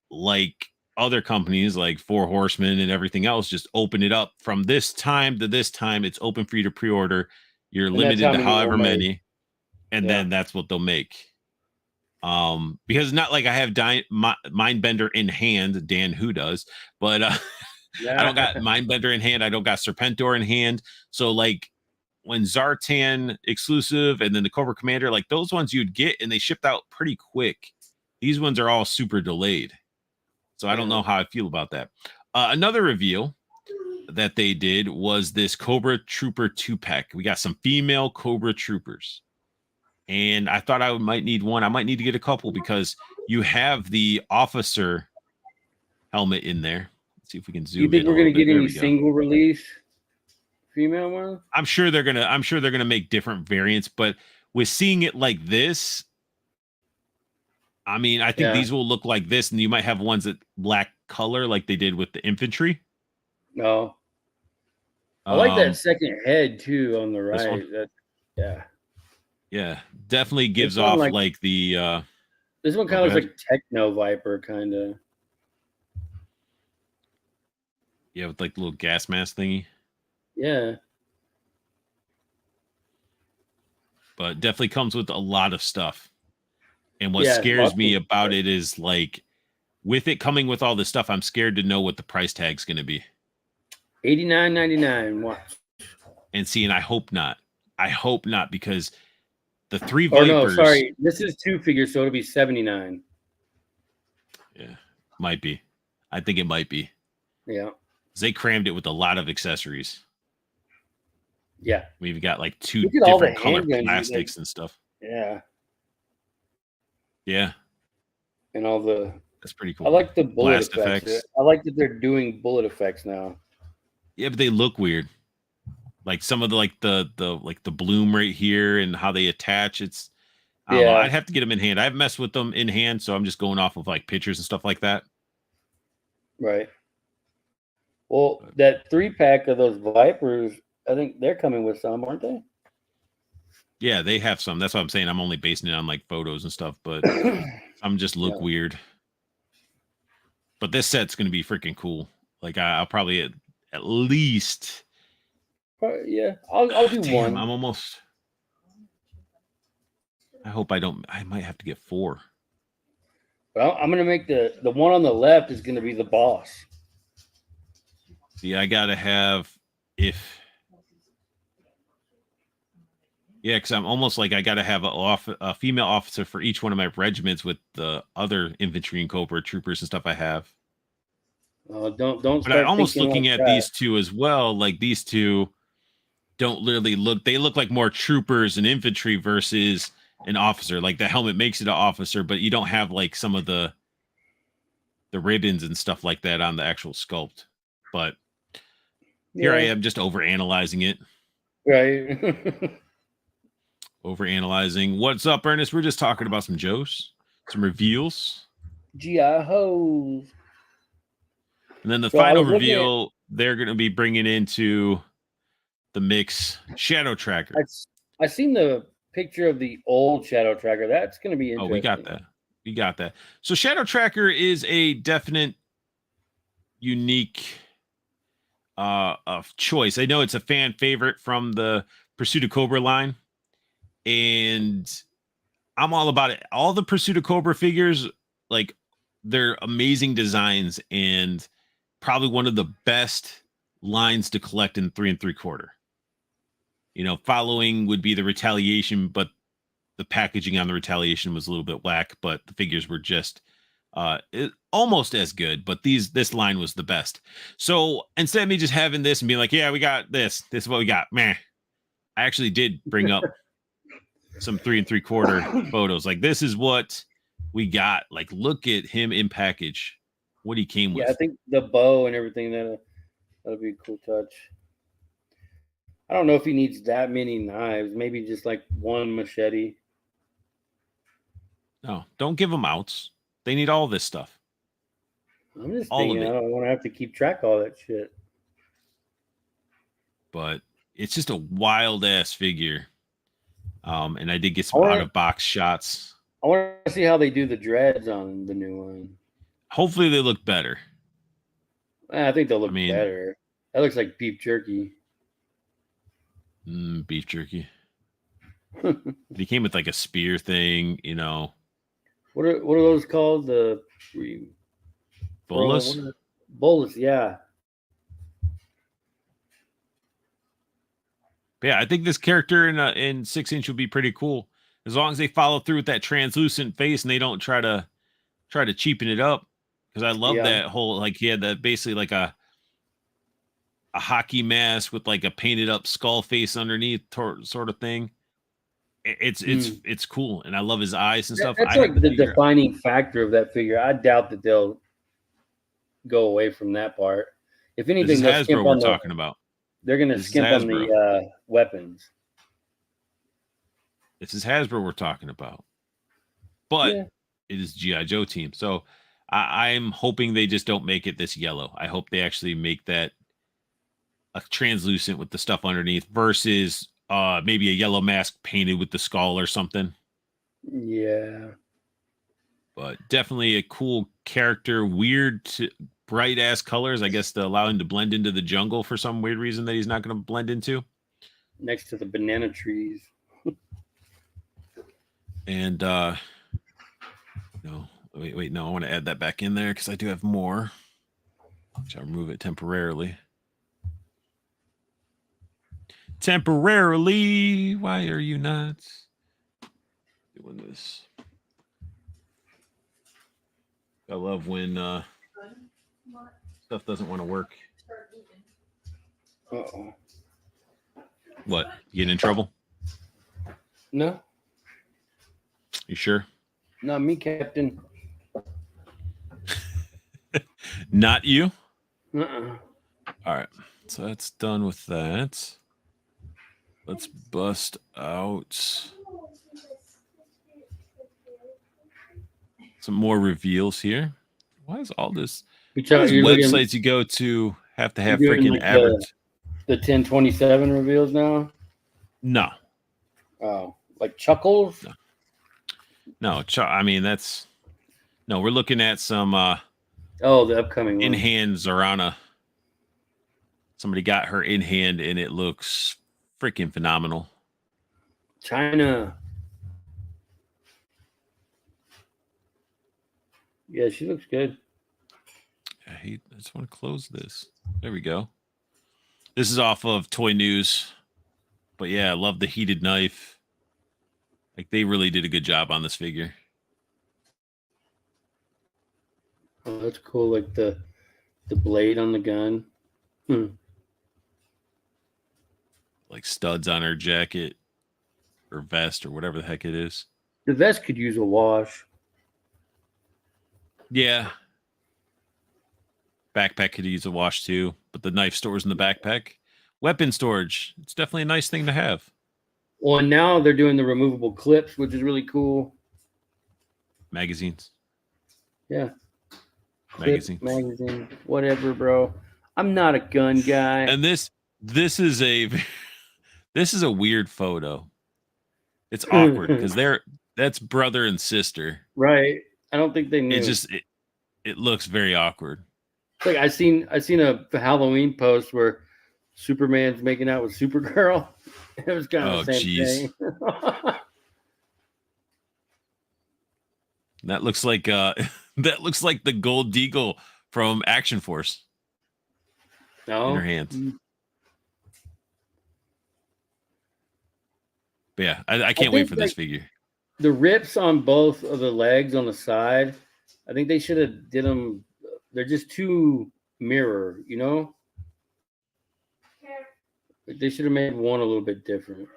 like other companies like Four Horsemen and everything else. Just open it up from this time to this time. It's open for you to pre-order. You're limited to however many, and then that's what they'll make. Because it's not like I have Mindbender in hand. Dan who does, but I don't got Mindbender in hand. I don't got Serpentor in hand. So like when Zartan exclusive and then the Cobra Commander, like those ones you'd get and they shipped out pretty quick. These ones are all super delayed. So I don't know how I feel about that. Another reveal that they did was this Cobra Trooper 2-pack. We got some female Cobra Troopers. And I thought I might need one. I might need to get a couple because you have the officer helmet in there. Let's see if we can zoom in. You think we're going to get any single release female one? I'm sure they're gonna make different variants, but with seeing it like this, I mean, I think these will look like this, and you might have ones that black color like they did with the infantry. No. I like that second head too on the right. Yeah, definitely gives off like the this one kind of looks like Techno Viper kind of. Yeah, with like the little gas mask thingy. Yeah. But definitely comes with a lot of stuff. And what scares me about it is like with it coming with all this stuff, I'm scared to know what the price tag's going to be. $89.99. Watch. And I hope not. I hope not because the 3 Vipers. Oh no, sorry. This is 2 figures, so it'll be $79. Yeah, might be. I think it might be. Yeah. They crammed it with a lot of accessories. Yeah. We've got like 2 different color plastics and stuff. Yeah. Yeah. And all the. That's pretty cool. I like the bullet effects. I like that they're doing bullet effects now. Yeah, but they look weird. Like some of the bloom right here and how they attach. It's I don't know. I'd have to get them in hand. I've messed with them in hand, so I'm just going off of like pictures and stuff like that. Right. Well, that 3-pack of those Vipers, I think they're coming with some, aren't they? Yeah, they have some. That's what I'm saying. I'm only basing it on like photos and stuff, but some just look weird. But this set's going to be freaking cool. Like I'll probably at least. Yeah, I'll do one. I'm almost. I hope I don't. I might have to get 4. Well, I'm going to make the one on the left is going to be the boss. See, I got to have because I'm almost like I got to have a female officer for each one of my regiments with the other infantry and Cobra troopers and stuff I have. Don't. But I'm almost looking at these 2 as well. Like these 2 don't literally look. They look like more troopers and infantry versus an officer. Like the helmet makes it an officer, but you don't have like some of the ribbons and stuff like that on the actual sculpt. But here I am just overanalyzing it. Right. Overanalyzing. What's up, Ernest? We're just talking about some Joes, some reveals. GI hoes. And then the final reveal, they're going to be bringing into the mix Shadow Tracker. I seen the picture of the old Shadow Tracker. That's going to be interesting. Oh, we got that. So Shadow Tracker is a definite unique of choice. I know it's a fan favorite from the Pursuit of Cobra line, and I'm all about it. All the Pursuit of Cobra figures, like they're amazing designs and probably one of the best lines to collect in 3 3/4. Following would be the Retaliation, but the packaging on the Retaliation was a little bit whack, but the figures were just almost as good, but this line was the best. So instead of me just having this and being like, yeah, we got this is what we got, meh, I actually did bring up some 3 3/4 photos. Like, this is what we got. Like, look at him in package, what he came with. Yeah, I think the bow and everything, that'll be a cool touch. I don't know if he needs that many knives. Maybe just like one machete. No, don't give them outs. They need all this stuff. I'm just all thinking, of I it. don't want to have to keep track of all that shit. But it's just a wild ass figure. And I did get some out of box shots. I want to see how they do the dreads on the new one. Hopefully they look better. I think they'll look better. That looks like beef jerky. Beef jerky. He came with like a spear thing, you know. What are those called? The bolus? Bolus, yeah. But yeah, I think this character in 6-inch would be pretty cool as long as they follow through with that translucent face and they don't try to cheapen it up. Because I love that whole, like, he had that basically like a hockey mask with like a painted up skull face underneath sort of thing. It's cool, and I love his eyes and stuff. That's like the defining factor of that figure. I doubt that they'll go away from that part. If anything, this is Hasbro we're talking about. They're going to skimp on the weapons. This is Hasbro we're talking about. But it is G.I. Joe team. So I'm hoping they just don't make it this yellow. I hope they actually make that a translucent with the stuff underneath versus maybe a yellow mask painted with the skull or something. Yeah. But definitely a cool character. Weird bright ass colors, I guess, to allow him to blend into the jungle for some weird reason that he's not going to blend into. Next to the banana trees. And no, wait, no, I want to add that back in there because I do have more. Which I'll remove it temporarily. Temporarily, why are you not doing this? I love when stuff doesn't want to work. Uh-oh. What? You getting in trouble? No. You sure? Not me, Captain. Not you? Uh-uh. All right. So that's done with that. Let's bust out some more reveals here. Why is all this? Websites you go to have to have freaking like average? The 1027 reveals now? No. Oh, like Chuckles? No. I mean, that's no. We're looking at some. The upcoming in hand Zorana. Somebody got her in hand, and it looks freaking phenomenal. China. Yeah, she looks good. I just want to close this. There we go. This is off of Toy News. But yeah, I love the heated knife. Like, they really did a good job on this figure. Oh, that's cool. Like the blade on the gun. Like studs on her jacket or vest or whatever the heck it is. The vest could use a wash. Yeah. Backpack could use a wash too, but the knife stores in the backpack. Weapon storage. It's definitely a nice thing to have. Well, and now they're doing the removable clips, which is really cool. Magazines. Yeah. Magazine. Whatever, bro. I'm not a gun guy. And this is a weird photo. It's awkward because that's brother and sister. Right. I don't think they knew. It looks very awkward. It's like I seen a Halloween post where Superman's making out with Supergirl. It was kind of the same thing. That looks like the gold deagle from Action Force. No. In her hands. But yeah, I can't wait for this figure. The rips on both of the legs on the side, I think they should have did them. They're just too mirror, you know. They should have made one a little bit different.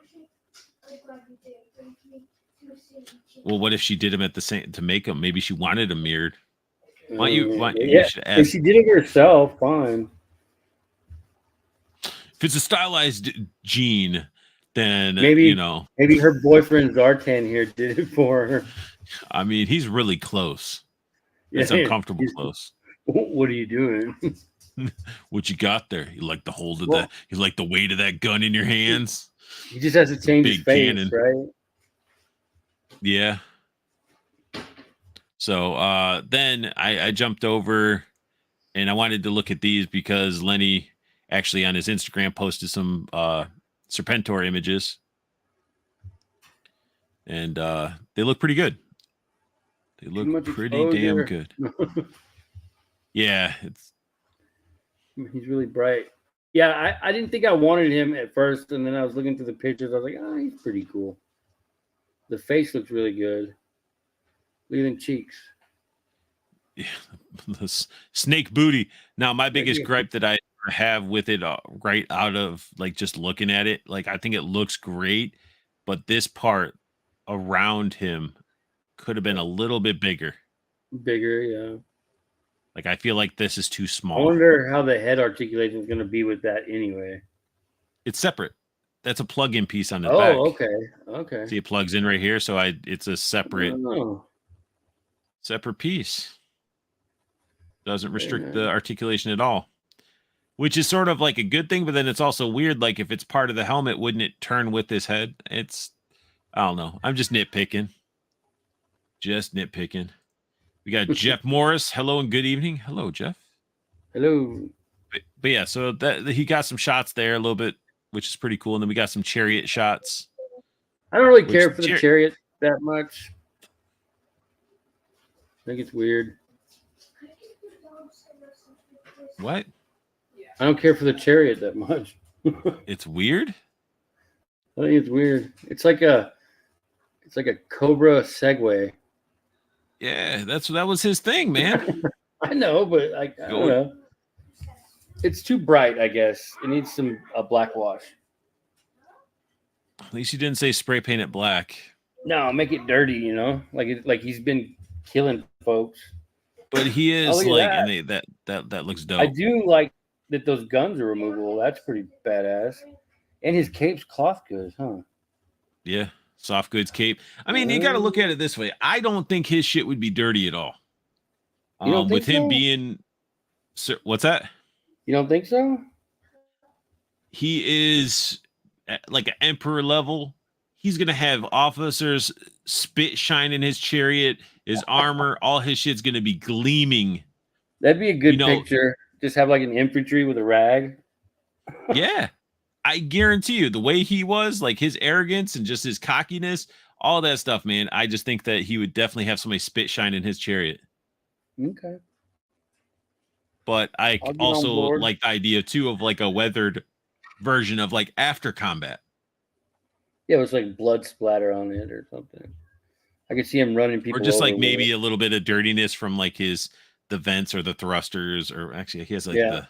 Well, what if she did them at the same to make them? Maybe she wanted them mirrored. Why don't you? Yeah, You should ask. if she did it herself, fine. If it's a stylized gene, then maybe you know. Maybe her boyfriend Zartan here did it for her. I mean, he's really close. It's uncomfortable close. What are you doing? What you got there? You like the hold of that? You like the weight of that gun in your hands? He just has to change his face, cannon. Right? Yeah. So then I jumped over and I wanted to look at these because Lenny actually on his Instagram posted some Serpentor images. And they look pretty good. They look pretty damn good. Yeah. He's really bright. Yeah, I didn't think I wanted him at first, and then I was looking through the pictures. I was like, oh, he's pretty cool. The face looks really good. Look at them cheeks. Yeah, the snake booty. Now, my biggest gripe that I have with it right out of like just looking at it, like I think it looks great, but this part around him could have been a little bit bigger. Bigger, yeah. Like I feel like this is too small. I wonder how the head articulation is going to be with that anyway. It's separate. That's a plug-in piece on the back. Oh, okay. See, it plugs in right here, so it's a separate piece. Doesn't restrict the articulation at all, which is sort of like a good thing, but then it's also weird. Like if it's part of the helmet, wouldn't it turn with his head? I don't know. I'm just nitpicking. We got Jeff Morris. Hello and good evening. Hello, Jeff. Hello. But yeah, so that he got some shots there a little bit, which is pretty cool. And then we got some chariot shots. I don't really care for the chariot that much. I think it's weird. What? I don't care for the chariot that much. It's weird? I think it's weird. It's like a Cobra Segway. Yeah, that was his thing, man. I know, but I don't know. It's too bright, I guess. It needs a black wash. At least you didn't say spray paint it black. No, make it dirty, you know? Like he's been killing folks. But he is and that looks dope. I do like that those guns are removable. That's pretty badass. And his cape's cloth goods, huh? Yeah. Soft goods cape. I mean, you got to look at it this way. I don't think his shit would be dirty at all. You don't think with him so? being, what's that? You don't think so? He is like an emperor level. He's gonna have officers spit shine in his chariot, his armor, all his shit's gonna be gleaming. That'd be a good picture. Just have like an infantry with a rag. Yeah. I guarantee you, the way he was, like his arrogance and just his cockiness, all that stuff, man. I just think that he would definitely have somebody spit shine in his chariot. Okay. But I also like the idea too of like a weathered version of like after combat. Yeah, it was like blood splatter on it or something. I could see him running people. Or just like maybe a little bit of dirtiness from like the vents or the thrusters, or actually he has like the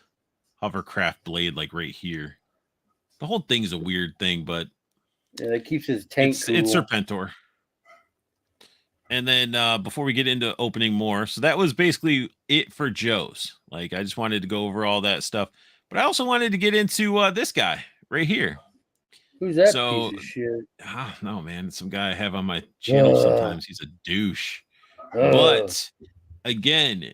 hovercraft blade like right here. The whole thing is a weird thing, but yeah, that keeps his tank cool. It's Serpentor. And then before we get into opening more, so that was basically it for Joe's. Like I just wanted to go over all that stuff, but I also wanted to get into this guy right here. Who's that piece of shit? No, man, it's some guy I have on my channel. Sometimes he's a douche, but again,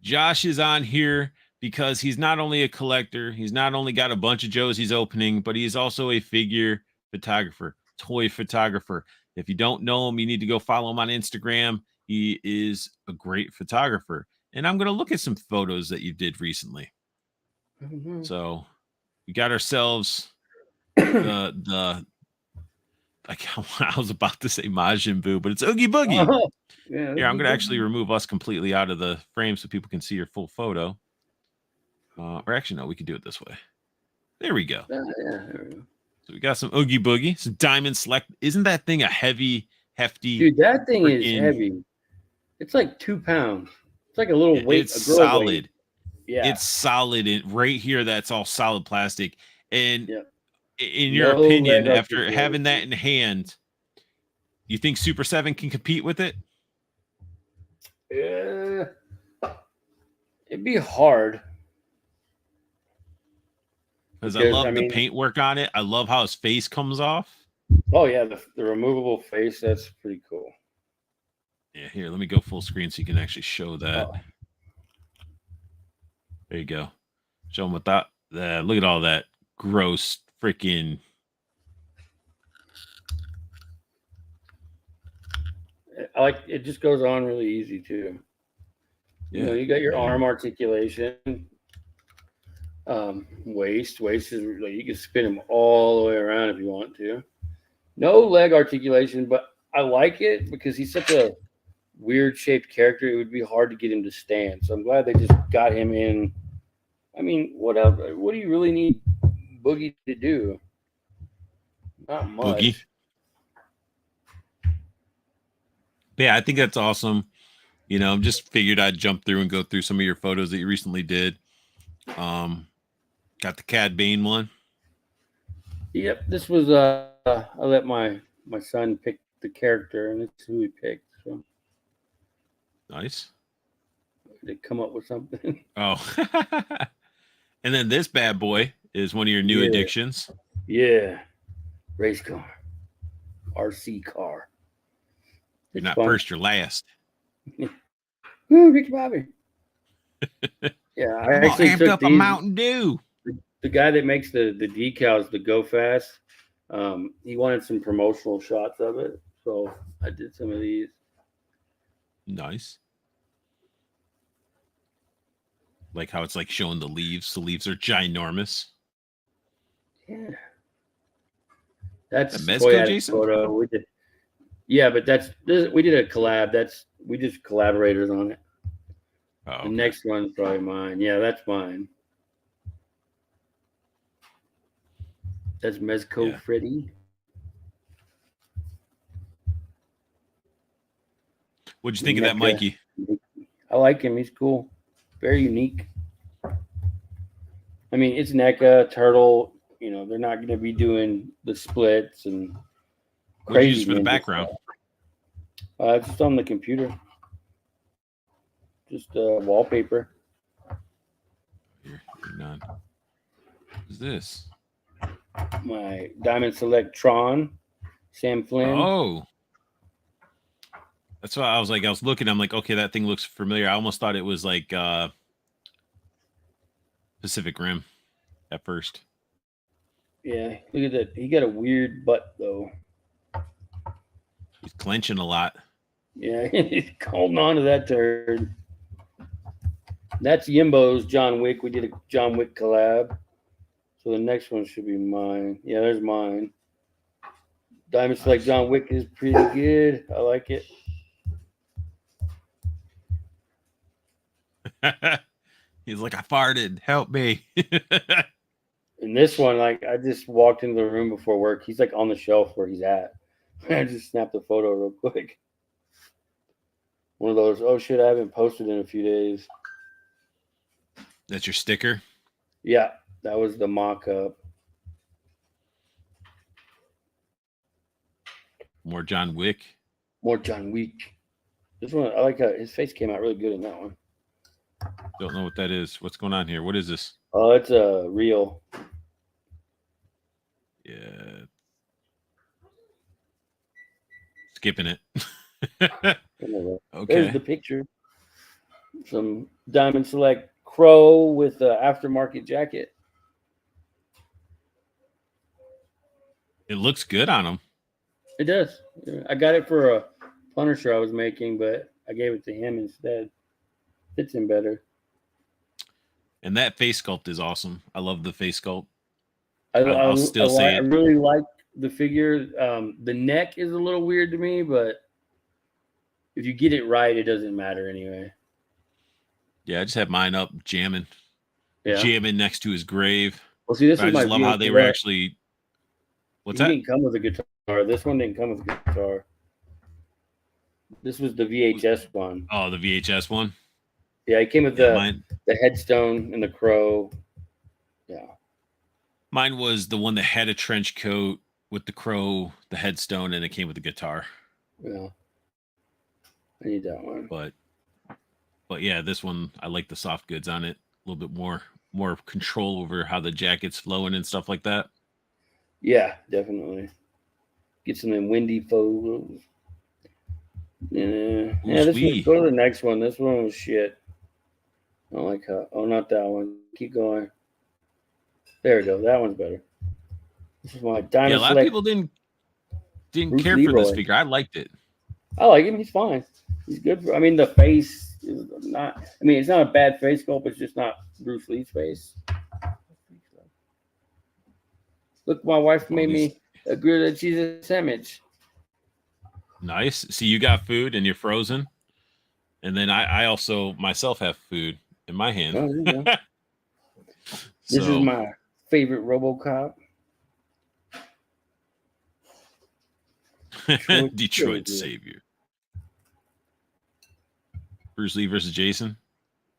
Josh is on here because he's not only a collector, he's not only got a bunch of Joes he's opening, but he's also a figure photographer, toy photographer. If you don't know him, you need to go follow him on Instagram. He is a great photographer. And I'm going to look at some photos that you did recently. Mm-hmm. So we got ourselves I was about to say Majin Buu, but it's Oogie Boogie. Oh, yeah, here, I'm going to actually remove us completely out of the frame so people can see your full photo. Or actually, no, we can do it this way. There we go. Yeah, there we go. So we got some Oogie Boogie, some Diamond Select. Isn't that thing a hefty? Dude, that thing is heavy. It's like 2 pounds. It's like a little weight. It's a girl solid. weight. Yeah, it's solid. Right here, that's all solid plastic. And in your opinion, after having that in hand, you think Super 7 can compete with it? Yeah, it'd be hard. Because I love the paint work on it. I love how his face comes off. Oh yeah, the removable face, that's pretty cool. Yeah, here, let me go full screen so you can actually show that. Oh. There you go. Show them what that. Look at all that gross freaking. I like it. Just goes on really easy too. Yeah. You know, you got your arm articulation. Waist is like you can spin him all the way around if you want to. No leg articulation, but I like it because he's such a weird shaped character. It would be hard to get him to stand. So I'm glad they just got him in. I mean, what else? What do you really need Boogie to do? Not much. Boogie. Yeah, I think that's awesome. You know, just figured I'd jump through and go through some of your photos that you recently did. Got the Cad Bane one. Yep, this was I let my son pick the character, and it's who he picked. So nice. They come up with something. Oh, and then this bad boy is one of your new addictions. Yeah, race car, RC car. You're not fun. First, you're last. Ooh, Ricky Bobby. Yeah, I actually amped up a Mountain Dew. The guy that makes the decals, the Go Fast, he wanted some promotional shots of it, so I did some of these. Nice. Like how it's like showing the leaves. The leaves are ginormous. Yeah. That's a Mezco, Jason? Photo. We did. Yeah, but we did a collab. We just collaborators on it. Oh, okay. The next one's probably mine. Yeah, that's mine. That's Mezco Freddy. What'd you think of that Mikey? I like him. He's cool. Very unique. I mean, it's NECA, Turtle. You know, they're not going to be doing the splits and crazy. What did you use for the background? Just on the computer. Just wallpaper. Here, none. What is this? My Diamond Select Tron, Sam Flynn. Oh. That's why I was looking, I'm like, okay, that thing looks familiar. I almost thought it was like Pacific Rim at first. Yeah, look at that. He got a weird butt though. He's clenching a lot. Yeah, he's holding on to that turd. That's Yimbo's John Wick. We did a John Wick collab. So the next one should be mine. Yeah, there's mine. Diamond Select John Wick is pretty good. I like it. He's like, I farted. Help me. And this one, like, I just walked into the room before work. He's like on the shelf where he's at. I just snapped a photo real quick. One of those, oh shit, I haven't posted in a few days. That's your sticker? Yeah, that was the mock-up. More John Wick? More John Wick. This one, I like how his face came out really good in that one. Don't know what that is. What's going on here? What is this? Oh, it's a reel. Yeah. Skipping it. Okay. There's the picture. Some Diamond Select Crow with an aftermarket jacket. It looks good on him. It does. I got it for a Punisher I was making, but I gave it to him instead. Fits him better. And that face sculpt is awesome. I love the face sculpt. I'll still say it. I really like the figure. The neck is a little weird to me, but if you get it right, it doesn't matter anyway. Yeah, I just had mine up jamming. Yeah. Jamming next to his grave. Well, see, this is I just love how they were actually. What's that? He didn't come with a guitar. This one didn't come with a guitar. This was the VHS one. Oh, the VHS one? Yeah, it came with the headstone and the crow. Yeah. Mine was the one that had a trench coat with the crow, the headstone, and it came with the guitar. Yeah. I need that one. But yeah, this one I like the soft goods on it. A little bit more control over how the jacket's flowing and stuff like that. Yeah, definitely. Get some of them windy photos. Yeah. This one. Go to the next one. This one was shit. I don't like how. Oh, not that one. Keep going. There we go. That one's better. This is my dinosaur. Yeah, a lot of people didn't care for this figure. I liked it. I like him. He's fine. He's good. I mean, the face is not. I mean, it's not a bad face sculpt. It's just not Bruce Lee's face. Look, my wife made me a grilled cheese sandwich. Nice. See, you got food and you're frozen. And then I also myself have food in my hand. Oh, there you go. This is my favorite RoboCop. Detroit Savior. Bruce Lee versus Jason.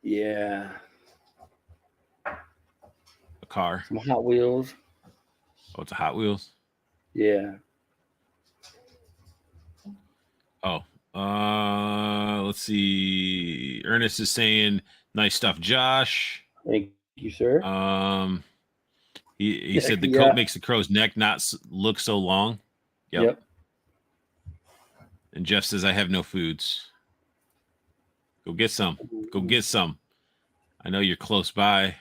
Yeah. A car. Some Hot Wheels. Oh, it's a Hot Wheels? Yeah. Oh. Let's see. Ernest is saying, nice stuff, Josh. Thank you, sir. He said the coat makes the crow's neck not look so long. Yep. And Jeff says, I have no foods. Go get some. Go get some. I know you're close by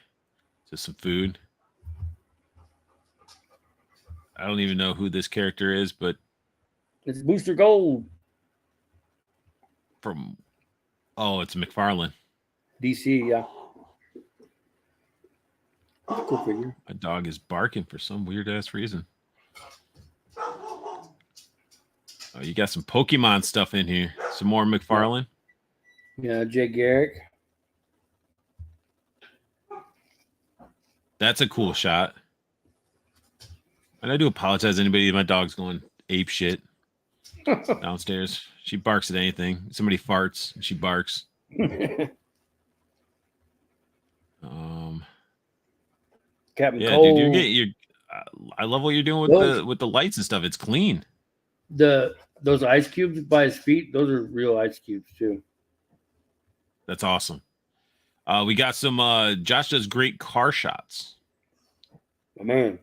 to some food. I don't even know who this character is, but it's Booster Gold. It's McFarlane. DC, yeah. Cool figure. My dog is barking for some weird ass reason. Oh, you got some Pokemon stuff in here. Some more McFarlane. Yeah, Jay Garrick. That's a cool shot. And I do apologize to anybody. My dog's going ape shit downstairs. She barks at anything. Somebody farts, she barks. Captain yeah, Cole. Dude, you're I love what you're doing with the lights and stuff. It's clean. Those ice cubes by his feet, those are real ice cubes too. That's awesome. We got some Josh does great car shots. Oh, man.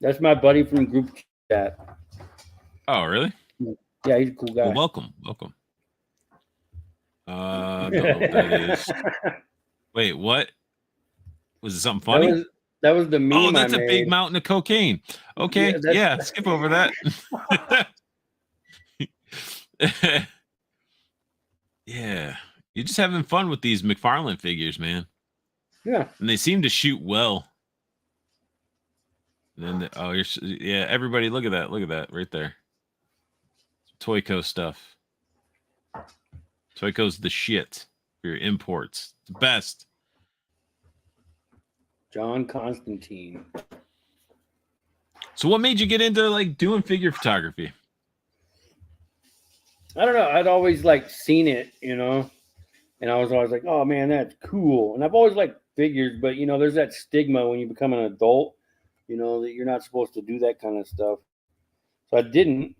That's my buddy from group chat. Oh, really? Yeah, he's a cool guy. Well, welcome. Don't know what that is. Wait, what? Was it something funny? That was the meme. Oh, that's a big mountain of cocaine. Okay, yeah, skip over that. Yeah, you're just having fun with these McFarlane figures, man. Yeah, and they seem to shoot well. And then everybody, look at that right there. Toyco stuff. Toyco's the shit for your imports. It's the best. John Constantine. So what made you get into like doing figure photography? I don't know. I'd always seen it, and I was always like, oh man, that's cool. And I've always liked figures, but there's that stigma when you become an adult, that you're not supposed to do that kind of stuff. So I didn't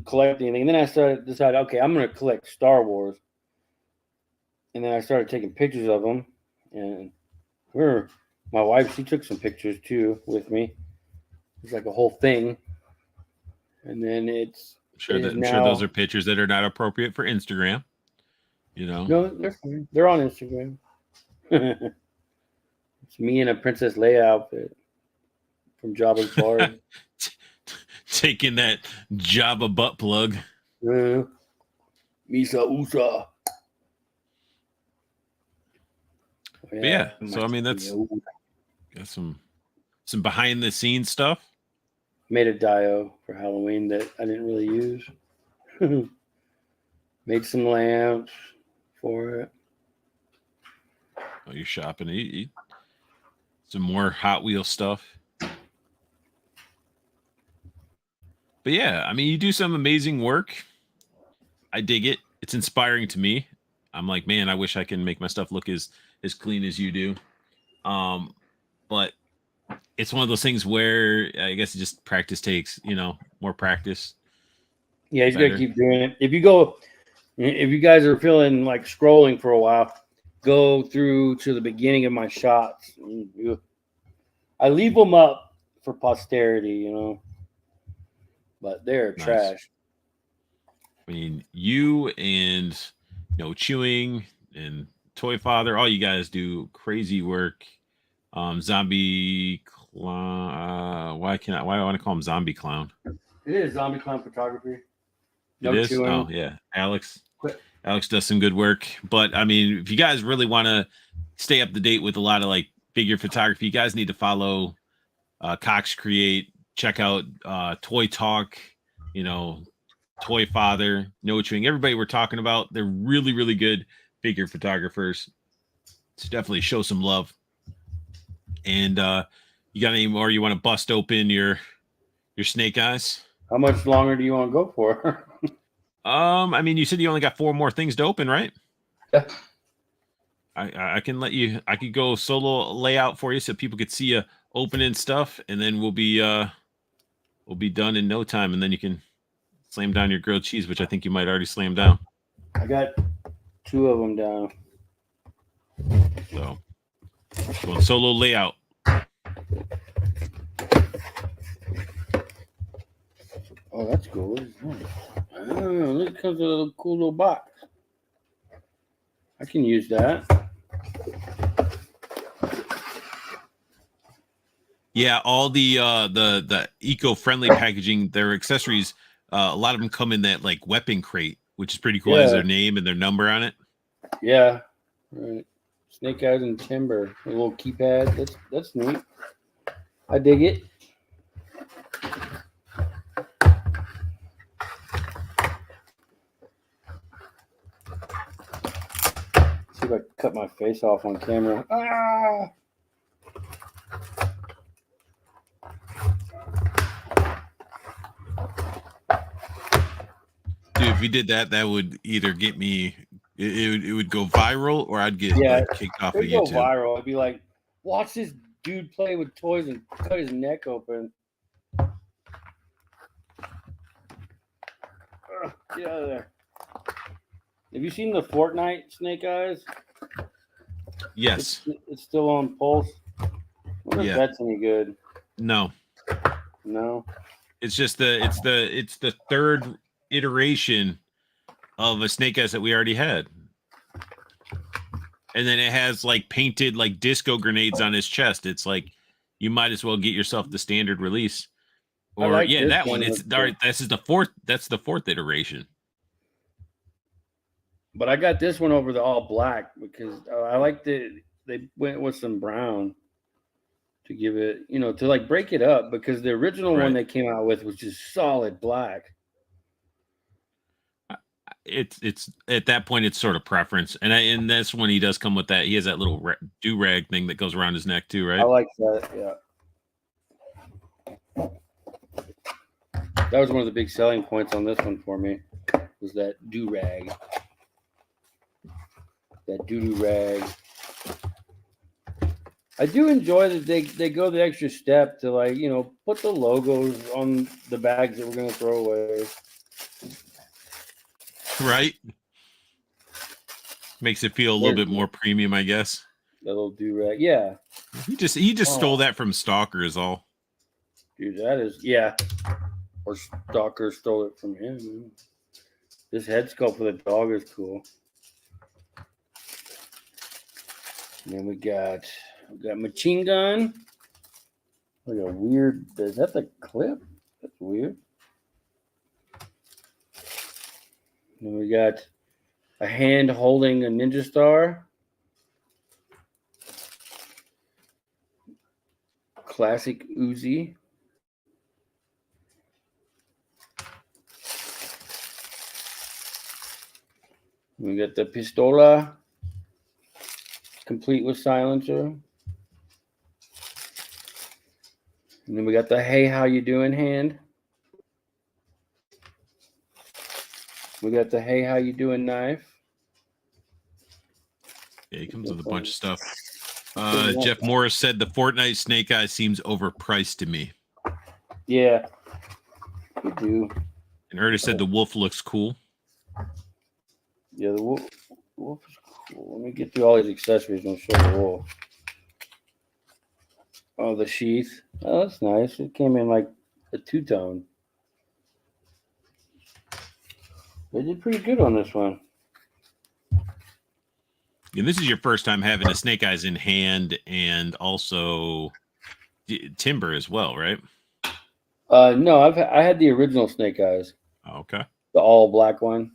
collect anything. And then I decided, okay, I'm going to collect Star Wars. And then I started taking pictures of them. And my wife, she took some pictures too with me. It's like a whole thing. And then I'm sure those are pictures that are not appropriate for Instagram. No, they're fine. They're on Instagram. It's me in a Princess Leia outfit from Jabba's bar. Taking that Jabba butt plug. Misa Usa. Yeah. So I mean, that's got some behind the scenes stuff. Made a dio for Halloween that I didn't really use. Made some lamps for it. Oh, you're shopping. Some more Hot Wheels stuff. But yeah, I mean, you do some amazing work. I dig it. It's inspiring to me. I'm like, man, I wish I can make my stuff look as clean as you do. But it's one of those things where I guess it just practice takes, more practice. Yeah, he's got to keep doing it. If you guys are feeling like scrolling for a while, go through to the beginning of my shots. I leave them up for posterity, but they're nice. Trash. I mean, you and Chewing and Toy Father, all you guys do crazy work. Zombie Clown. Why do I want to call him Zombie Clown? It is Zombie Clown Photography. No it is? Chewing. Oh yeah, Alex. Alex does some good work, but I mean, if you guys really want to stay up to date with a lot of like figure photography, you guys need to follow Coxcreate. Check out Toy Talk. Toy Father, No Chewing. Everybody we're talking about, they're really, really good figure photographers. So definitely show some love. And you got any more you want to bust open your snake eyes? How much longer do you want to go for? I mean, you said you only got 4 more things to open, right? Yeah. I can let you. I could go solo layout for you so people could see you opening stuff, and then we'll be done in no time, and then you can slam down your grilled cheese, which I think you might already slam down. I got 2 of them down. So, going solo layout. Oh, that's cool. Oh, look, it comes with a cool little box. I can use that. Yeah, all the eco-friendly packaging, their accessories, a lot of them come in that like weapon crate, which is pretty cool. Yeah. Has their name and their number on it. Yeah, right. Snake eyes and timber, a little keypad. That's neat. I dig it. See if I cut my face off on camera. Ah! Dude, if you did that, that would either get me. It would go viral, or I'd get kicked off of YouTube. It'd go viral. I'd be like, watch this dude play with toys and cut his neck open. Get out of there. Have you seen the Fortnite Snake Eyes? Yes. It's still on Pulse. I wonder if that's any good. No. It's just it's the third iteration of a Snake Eyes that we already had. And then it has like painted like disco grenades on his chest. It's like you might as well get yourself the standard release. Or like that one. It's this is the fourth. That's the 4th iteration. But I got this one over the all black because I like they went with some brown to give it, to like break it up, because the original one they came out with was just solid black. It's at that point it's sort of preference, and this one he does come with that. He has that little do-rag thing that goes around his neck too, right? I like that. Yeah, that was one of the big selling points on this one for me, was that do-rag. That doo-doo rag. I do enjoy that they go the extra step to like, put the logos on the bags that we're going to throw away. Right. Makes it feel a little bit more premium, I guess. That little do-rag. Yeah. He just stole that from Stalker is all. Dude, that is, yeah. Or Stalker stole it from him. This head sculpt for the dog is cool. And then we got machine gun. Like a weird. Is that the clip? That's weird. And then we got a hand holding a ninja star. Classic Uzi. We got the pistola. Complete with silencer. And then we got the hey, how you doing hand. We got the hey, how you doing knife. Yeah, he comes with a bunch of stuff. Jeff Morris said the Fortnite Snake Eyes seems overpriced to me. Yeah, you do. And Ernest said the wolf looks cool. Yeah, the wolf is cool. Let me get through all these accessories and show the wolf. Oh, the sheath. Oh, that's nice. It came in like a two-tone. They did pretty good on this one. And this is your first time having a Snake Eyes in hand and also Timber as well, right? No, I had the original Snake Eyes. Oh, okay. The all black one.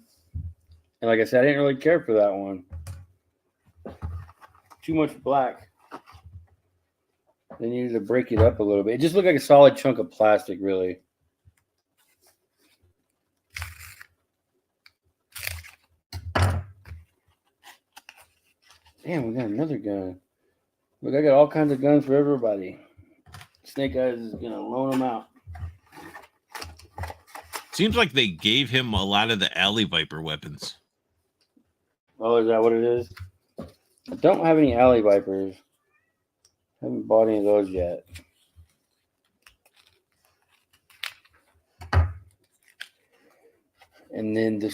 And like I said, I didn't really care for that one. Too much black. They needed to break it up a little bit. It just looked like a solid chunk of plastic, really. Damn, we got another gun. Look, I got all kinds of guns for everybody. Snake Eyes is going to loan them out. Seems like they gave him a lot of the Alley Viper weapons. Oh, is that what it is? I don't have any Alley Vipers. Haven't bought any of those yet. And then the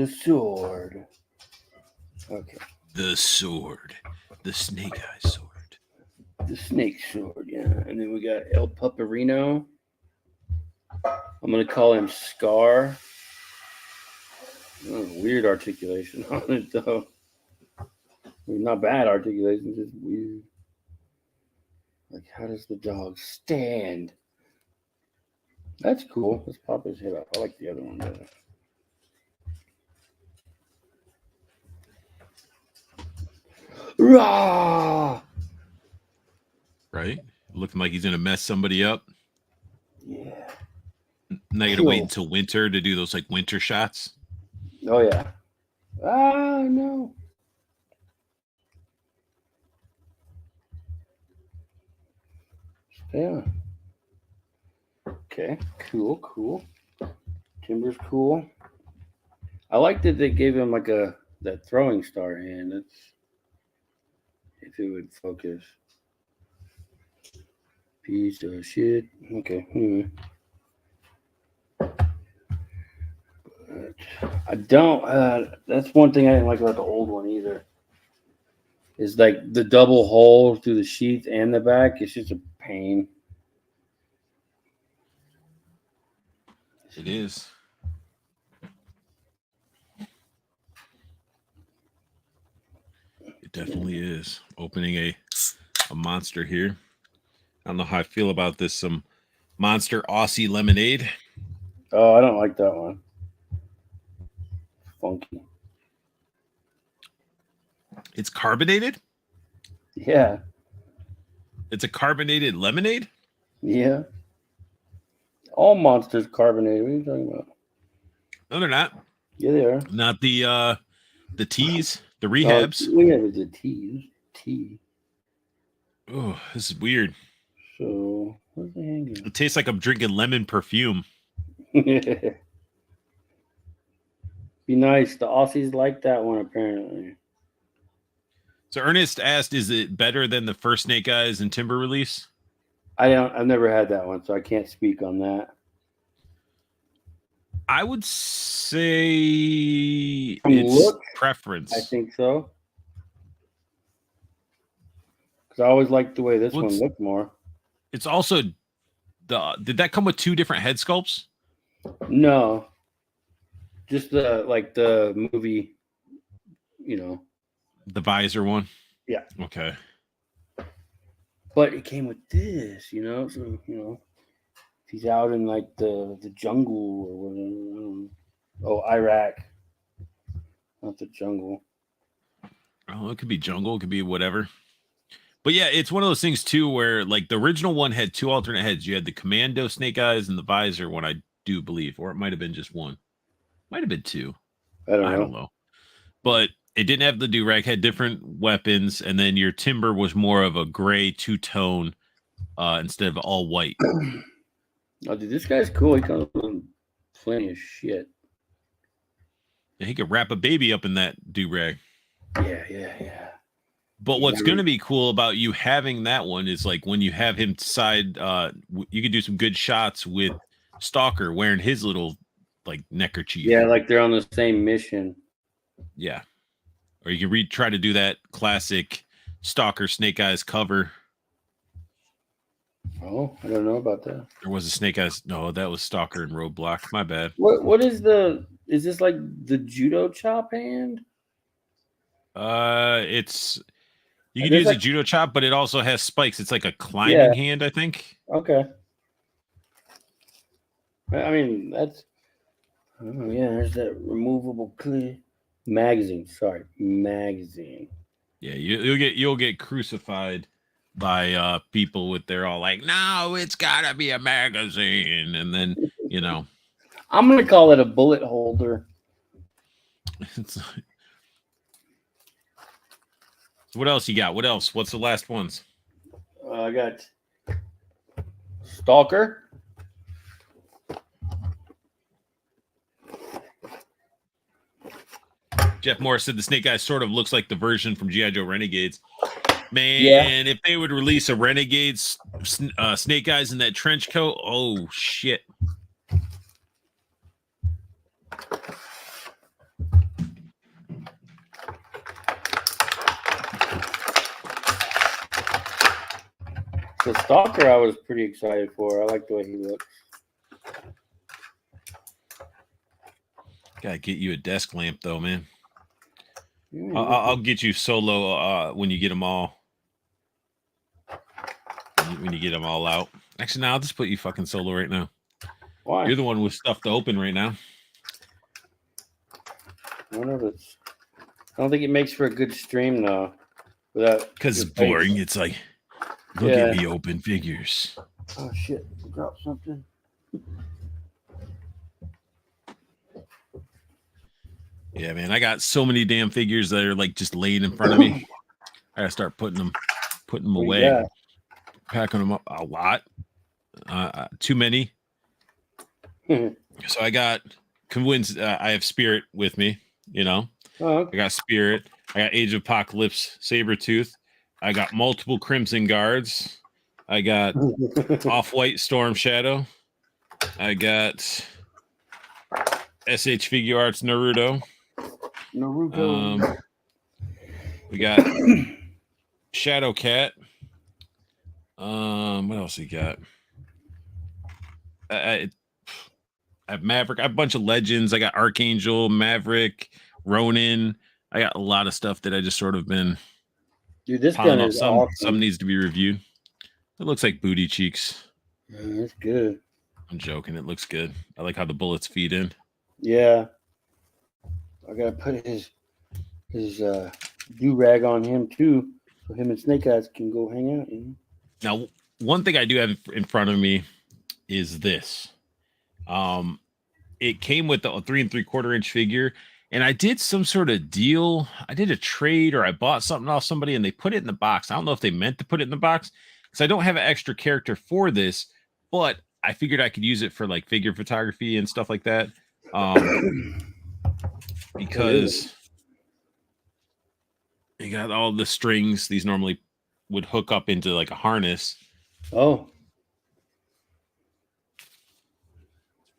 sword. Okay. The sword. The Snake Eyes sword. The snake sword, yeah. And then we got El Puperino. I'm going to call him Scar. Oh, weird articulation on it, though. I mean, not bad articulation, just weird. Like, how does the dog stand? That's cool. Let's pop his head up. I like the other one better. Rah! Right? Looking like he's going to mess somebody up. Yeah. Now you got to wait until winter to do those like winter shots. Oh, yeah. Ah, no. Yeah. Okay. Cool. Timber's cool. I like that they gave him like that throwing star hand. That's if it would focus. Piece of shit. Okay. Anyway. But I don't. That's one thing I didn't like about the old one either. Is like the double hole through the sheath and the back. It's just a pain. It is. It definitely is. Opening a monster here. I don't know how I feel about this. Some Monster Aussie lemonade. Oh, I don't like that one. Funky. It's carbonated? Yeah. It's a carbonated lemonade? Yeah. All Monsters carbonated. What are you talking about? No, they're not. Yeah, they are. Not the teas, the rehabs. We have the tea. Oh, this is weird. So, where's the hanging? It tastes like I'm drinking lemon perfume. Be nice. The Aussies like that one, apparently. So Ernest asked, is it better than the first Snake Eyes and Timber release? I've never had that one, so I can't speak on that. I would say From it's look, preference. I think so. Because I always liked the way this one looked more. It's also did that come with two different head sculpts? No. Just the movie, The visor one? Yeah. Okay. But it came with this, so if he's out in like the jungle or whatever. Oh, Iraq. Not the jungle. Oh, it could be jungle, it could be whatever. But yeah, it's one of those things too where like the original one had two alternate heads. You had the Commando Snake Eyes and the visor one, I do believe, or it might have been just one. Might have been two. I don't know. But it didn't have the do-rag, had different weapons, and then your Timber was more of a gray two-tone instead of all white. Oh, dude, this guy's cool. He comes with plenty of shit. Yeah, he could wrap a baby up in that do-rag. Yeah. But what's going to be cool about you having that one is like when you have him side, you can do some good shots with Stalker wearing his little like neckerchief. Yeah, like they're on the same mission. Yeah. Or you can try to do that classic Stalker Snake Eyes cover. Oh, I don't know about that. There was a Snake Eyes. No, that was Stalker and Roadblock. My bad. What is this like the judo chop hand? It's you can use like a judo chop, but it also has spikes. It's like a climbing hand, I think. Okay. I mean, that's oh yeah, there's that removable clear magazine. Sorry, magazine. Yeah, you'll get crucified by people with their all like, no, it's gotta be a magazine, and then I'm gonna call it a bullet holder. It's, what else you got? What else? What's the last ones? I got Stalker. Jeff Morris said the Snake Eyes sort of looks like the version from G.I. Joe Renegades. Man, if they would release a Renegades Snake Eyes in that trench coat, oh shit. The Stalker I was pretty excited for. I like the way he looks. Gotta get you a desk lamp though, man. I'll get you solo when you get them all. When you get them all out. Actually, no, I'll just put you fucking solo right now. Why? You're the one with stuff to open right now. I don't think it makes for a good stream though. Because it's boring. It's like, look at me open figures. Oh shit! Drop something. Yeah, man, I got so many damn figures that are like just laying in front of me. I gotta start putting them away, packing them up a lot. Too many. So I got convinced. I have Spirit with me. I got Spirit. I got Age of Apocalypse, Sabretooth. I got multiple Crimson Guards. I got Off-White Storm Shadow. I got SH Figure Arts Naruto. We got Shadow Cat. What else we got? I have Maverick. I have a bunch of legends. I got Archangel, Maverick, Ronin. I got a lot of stuff that I just sort of been. Dude, this gun is awesome. Some needs to be reviewed. It looks like booty cheeks. That's good. I'm joking. It looks good. I like how the bullets feed in. Yeah. I gotta put his do-rag on him too, so him and Snake Eyes can go hang out. Now, one thing I do have in front of me is this. It came with a 3 3/4 inch figure, and I did some sort of deal. I did a trade, or I bought something off somebody, and they put it in the box. I don't know if they meant to put it in the box because I don't have an extra character for this, but I figured I could use it for like figure photography and stuff like that. Because you got all the strings. These normally would hook up into like a harness. Oh.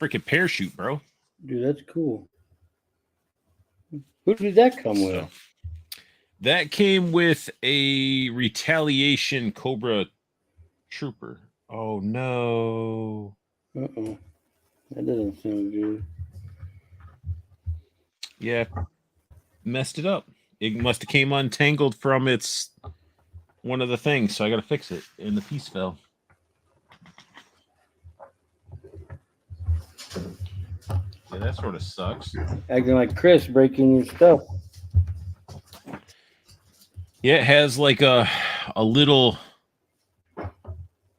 Freaking parachute, bro. Dude, that's cool. Who did that come with? That came with a Retaliation Cobra Trooper. Oh, no. Uh-oh. That doesn't sound good. Yeah. Messed it up. It must have came untangled from its one of the things, so I got to fix it. And the piece fell. Yeah, that sort of sucks. Acting like Chris breaking your stuff. Yeah, it has like a little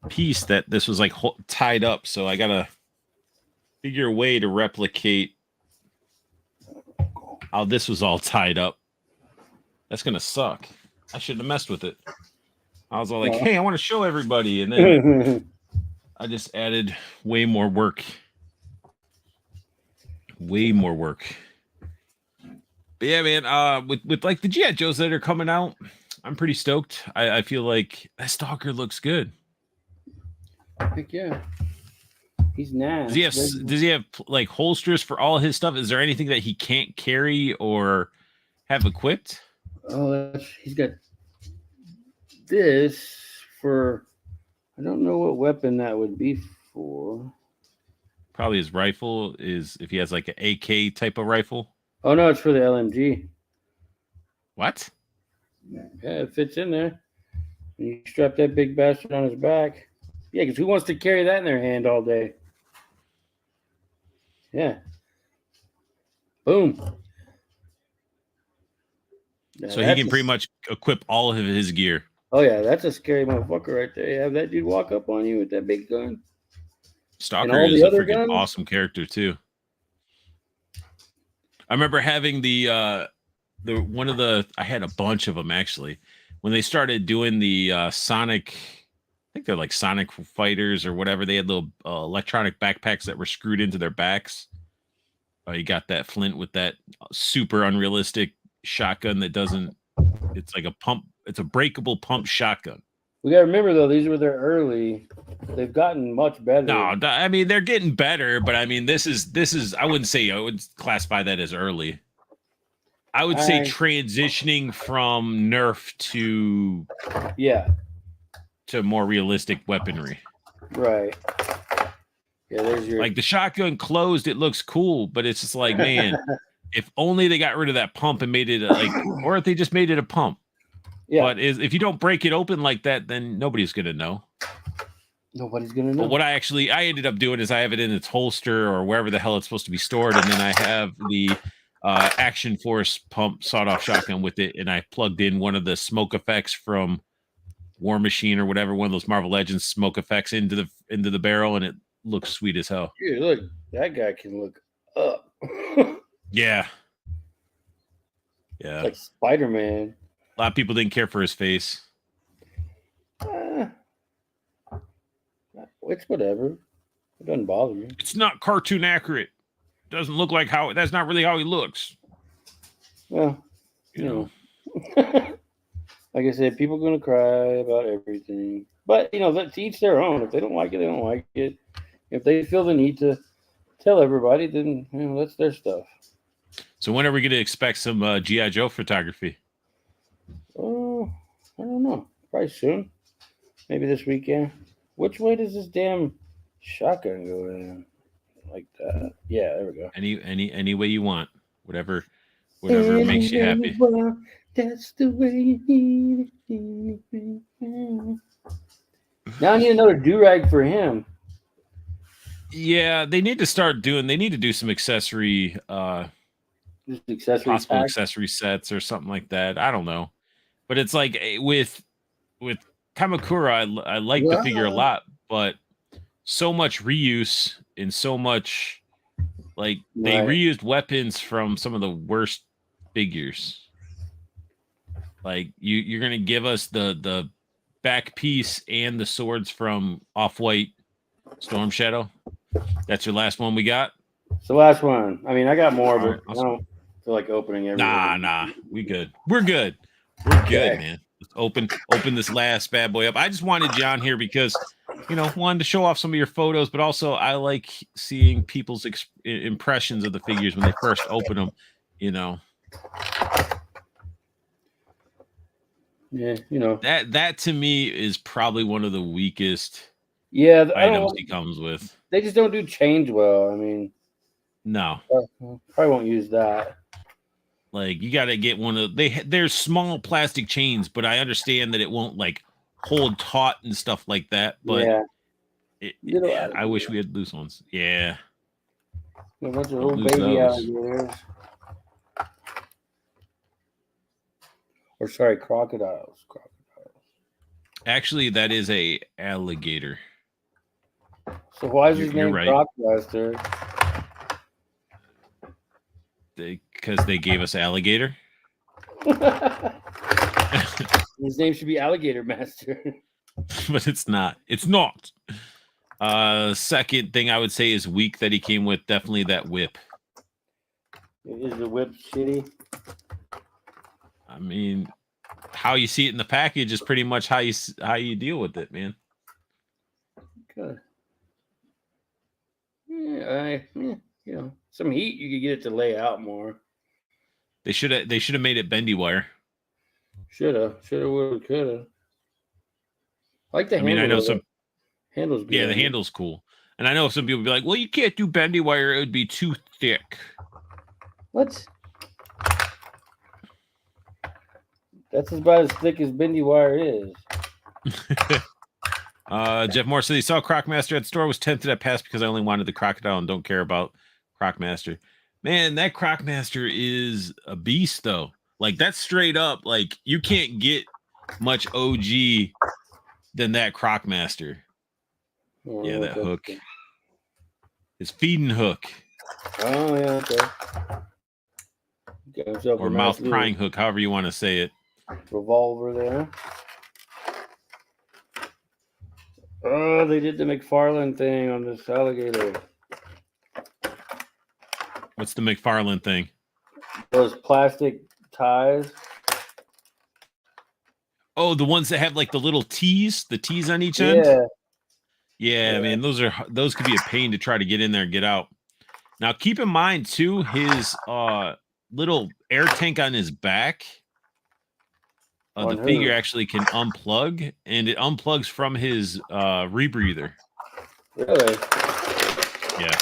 piece that this was like tied up, so I gotta figure a way to replicate how this was all tied up. That's gonna suck. I shouldn't have messed with it. I was all like, hey, I want to show everybody, and then I just added way more work. But yeah, man. With like the GI Joes that are coming out, I'm pretty stoked. I feel like that Stalker looks good. Heck yeah. He's nasty. Does he have like holsters for all his stuff? Is there anything that he can't carry or have equipped? Oh, he's got this for. I don't know what weapon that would be for. Probably his rifle is if he has like an AK type of rifle. Oh no, it's for the LMG. What? Yeah, it fits in there. You strap that big bastard on his back. Yeah, because who wants to carry that in their hand all day? Yeah. Boom. Now, so he can pretty much equip all of his gear. Oh yeah, that's a scary motherfucker right there. You have that dude walk up on you with that big gun. Stalker is a freaking awesome character too. I remember having I had a bunch of them actually. When they started doing the Sonic, I think they're like Sonic Fighters or whatever. They had little electronic backpacks that were screwed into their backs. You got that Flint with that super unrealistic shotgun that doesn't. It's like a pump. It's a breakable pump shotgun. We gotta remember though, these were their early. They've gotten much better. No, I mean they're getting better, but I mean this is. I wouldn't say I would classify that as early. I would say transitioning from Nerf to to more realistic weaponry. Right. Yeah, there's your like the shotgun closed. It looks cool, but it's just like, man, if only they got rid of that pump and made it like, or if they just made it a pump. Yeah. But if you don't break it open like that, then nobody's gonna know. Nobody's gonna know. But what I ended up doing is I have it in its holster or wherever the hell it's supposed to be stored, and then I have the Action Force pump sawed-off shotgun with it, and I plugged in one of the smoke effects from War Machine or whatever, one of those Marvel Legends smoke effects into the barrel, and it looks sweet as hell. Dude, look, that guy can look up. Yeah. It's like Spider-Man. A lot of people didn't care for his face. It's whatever. It doesn't bother me. It's not cartoon accurate. Doesn't look like that's not really how he looks. Well, you know. Like I said, people are going to cry about everything. But, to each their own. If they don't like it, they don't like it. If they feel the need to tell everybody, then, that's their stuff. So when are we going to expect some G.I. Joe photography? Oh, I don't know. Probably soon. Maybe this weekend. Which way does this damn shotgun go in? Like that. Yeah, there we go. Any way you want. Whatever makes you happy. That's the way you need it. Now I need another do-rag for him. Yeah, they need to do some accessory accessory sets or something like that. I don't know. But it's like with Kamakura, I like the figure a lot, but so much reuse and so much they reused weapons from some of the worst figures. Like you're gonna give us the back piece and the swords from Off-White Storm Shadow. That's your last one we got? It's the last one. I mean, I got more, but I don't feel like opening everything. Nah. We good. We're good. We're good, man. Let's open this last bad boy up. I just wanted you on here because, wanted to show off some of your photos, but also I like seeing people's impressions of the figures when they first open them, Yeah, that to me is probably one of the weakest items he comes with. They just don't do change well. I mean, no, probably won't use that. Like you got to get one of there's small plastic chains, but I understand that it won't hold taut and stuff like that. But I wish we had loose ones. Yeah, a bunch of little baby alligators. Or sorry, crocodiles. Actually, that is a alligator. So why is his name Crocodiler? Because they gave us alligator. His name should be Alligator Master. But it's not. It's not. Second thing I would say is weak that he came with. Definitely that whip. Is the whip shitty? I mean, how you see it in the package is pretty much how you deal with it, man. Good. Yeah, some heat you could get it to lay out more. They should have made it bendy wire. Shoulda, woulda, coulda. I like the handle. I mean, I know some handles. Good, yeah, the handle's cool, and I know some people be like, "Well, you can't do bendy wire; it would be too thick." What? That's about as thick as bendy wire is. Jeff Moore said he saw Crocmaster at the store, was tempted at pass because I only wanted the crocodile and don't care about Crocmaster. Man, that Crocmaster is a beast, though. Like, that's straight up. Like, you can't get much OG than that Crocmaster. Yeah, that hook. His feeding hook. Oh, yeah, okay. Or mouth prying hook, however you want to say it. Revolver there. Oh, they did the McFarlane thing on this alligator. What's the McFarlane thing? Those plastic ties. Oh, the ones that have like the little T's, the T's on each end? Yeah, man, those could be a pain to try to get in there and get out. Now, keep in mind, too, his little air tank on his back, the figure actually can unplug, and it unplugs from his rebreather. Really? Yeah.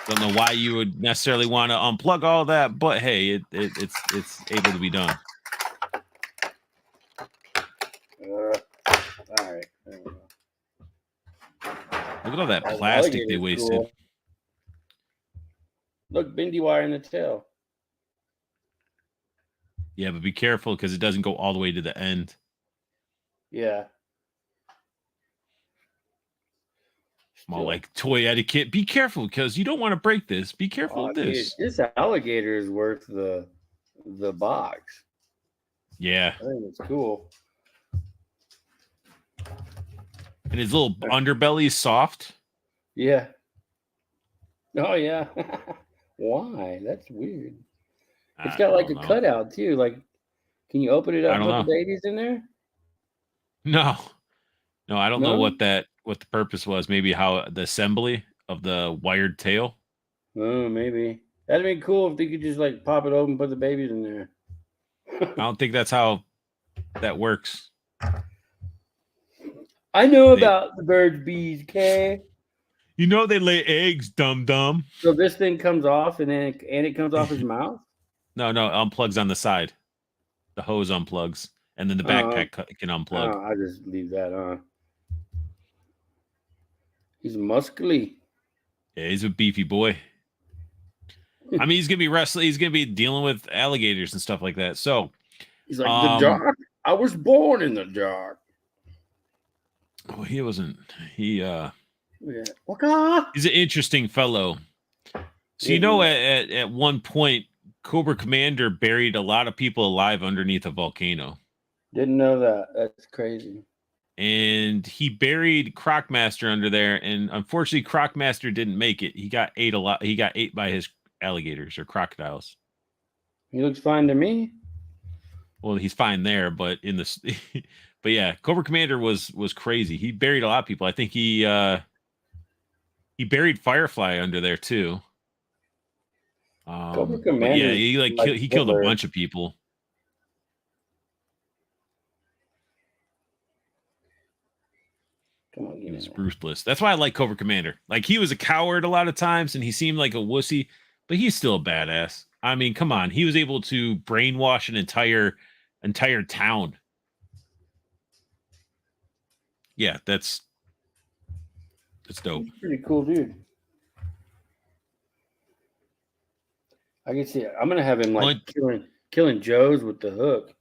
Don't know why you would necessarily want to unplug all that, but hey, it's able to be done. All right. Look at all that plastic they wasted. Cool. Look, bendy wire in the tail. Yeah, but be careful because it doesn't go all the way to the end. Yeah. Small like toy etiquette. Be careful because you don't want to break this. Be careful of this. Dude, this alligator is worth the box. Yeah. I think it's cool. And his little underbelly is soft. Yeah. Oh, yeah. Why? That's weird. It's got like a cutout, too. Like, can you open it up and put the babies in there? No. No, I don't know what the purpose was. Maybe how the assembly of the wired tail. Oh, maybe. That'd be cool if they could just like pop it open and put the babies in there. I don't think that's how that works. I know about the birds, bees, okay? You know they lay eggs, dum-dum. So this thing comes off and then it comes off his mouth? No, it unplugs on the side. The hose unplugs. And then the backpack can unplug. I just leave that on. He's muscly. Yeah, he's a beefy boy. I mean, he's going to be wrestling. He's going to be dealing with alligators and stuff like that. So he's like, the dark. I was born in the dark. Oh, he wasn't. He's an interesting fellow. So, at one point, Cobra Commander buried a lot of people alive underneath a volcano. Didn't know that. That's crazy. And he buried Crocmaster under there, and unfortunately, Crocmaster didn't make it. He got ate a lot. He got ate by his alligators or crocodiles. He looks fine to me. Well, he's fine there, but but yeah, Cobra Commander was crazy. He buried a lot of people. I think he buried Firefly under there too. Cobra Commander. Yeah, he killed a bunch of people. Come on, he was ruthless. That's why I like Cobra Commander. Like, he was a coward a lot of times, and he seemed like a wussy, but he's still a badass. I mean, come on. He was able to brainwash an entire town. Yeah, that's dope. He's a pretty cool dude. I can see it. I'm gonna have him like killing Joes with the hook.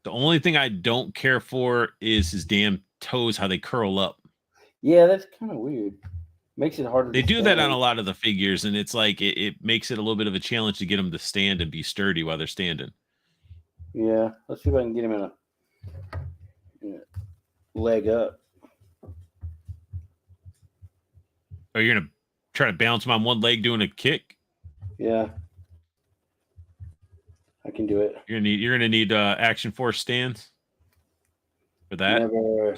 The only thing I don't care for is his damn toes, how they curl up. Yeah, that's kind of weird. Makes it harder. They do that on a lot of the figures, and it's like it makes it a little bit of a challenge to get them to stand and be sturdy while they're standing. Yeah, let's see if I can get him in a leg up. Are you gonna try to balance him on one leg doing a kick? Yeah. I can do it. You're gonna need Action Force stands for that. Never.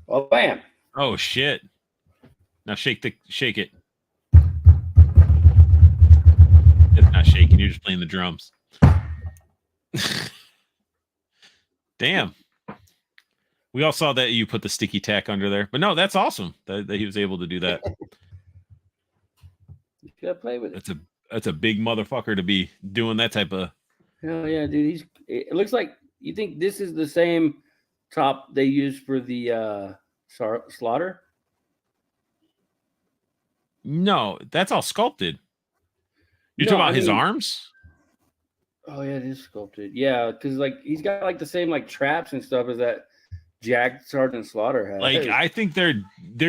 Oh, bam! Oh shit! Now shake it. It's not shaking. You're just playing the drums. Damn. We all saw that you put the sticky tack under there, but no, that's awesome that he was able to do that. You gotta play with it. That's a big motherfucker to be doing that type of. Hell yeah, dude! It looks like you think this is the same top they use for the slaughter. No, that's all sculpted. You're talking about his arms? Oh yeah, it is sculpted. Yeah, because like he's got like the same like traps and stuff as that Jack Sergeant Slaughter has. Like I think they're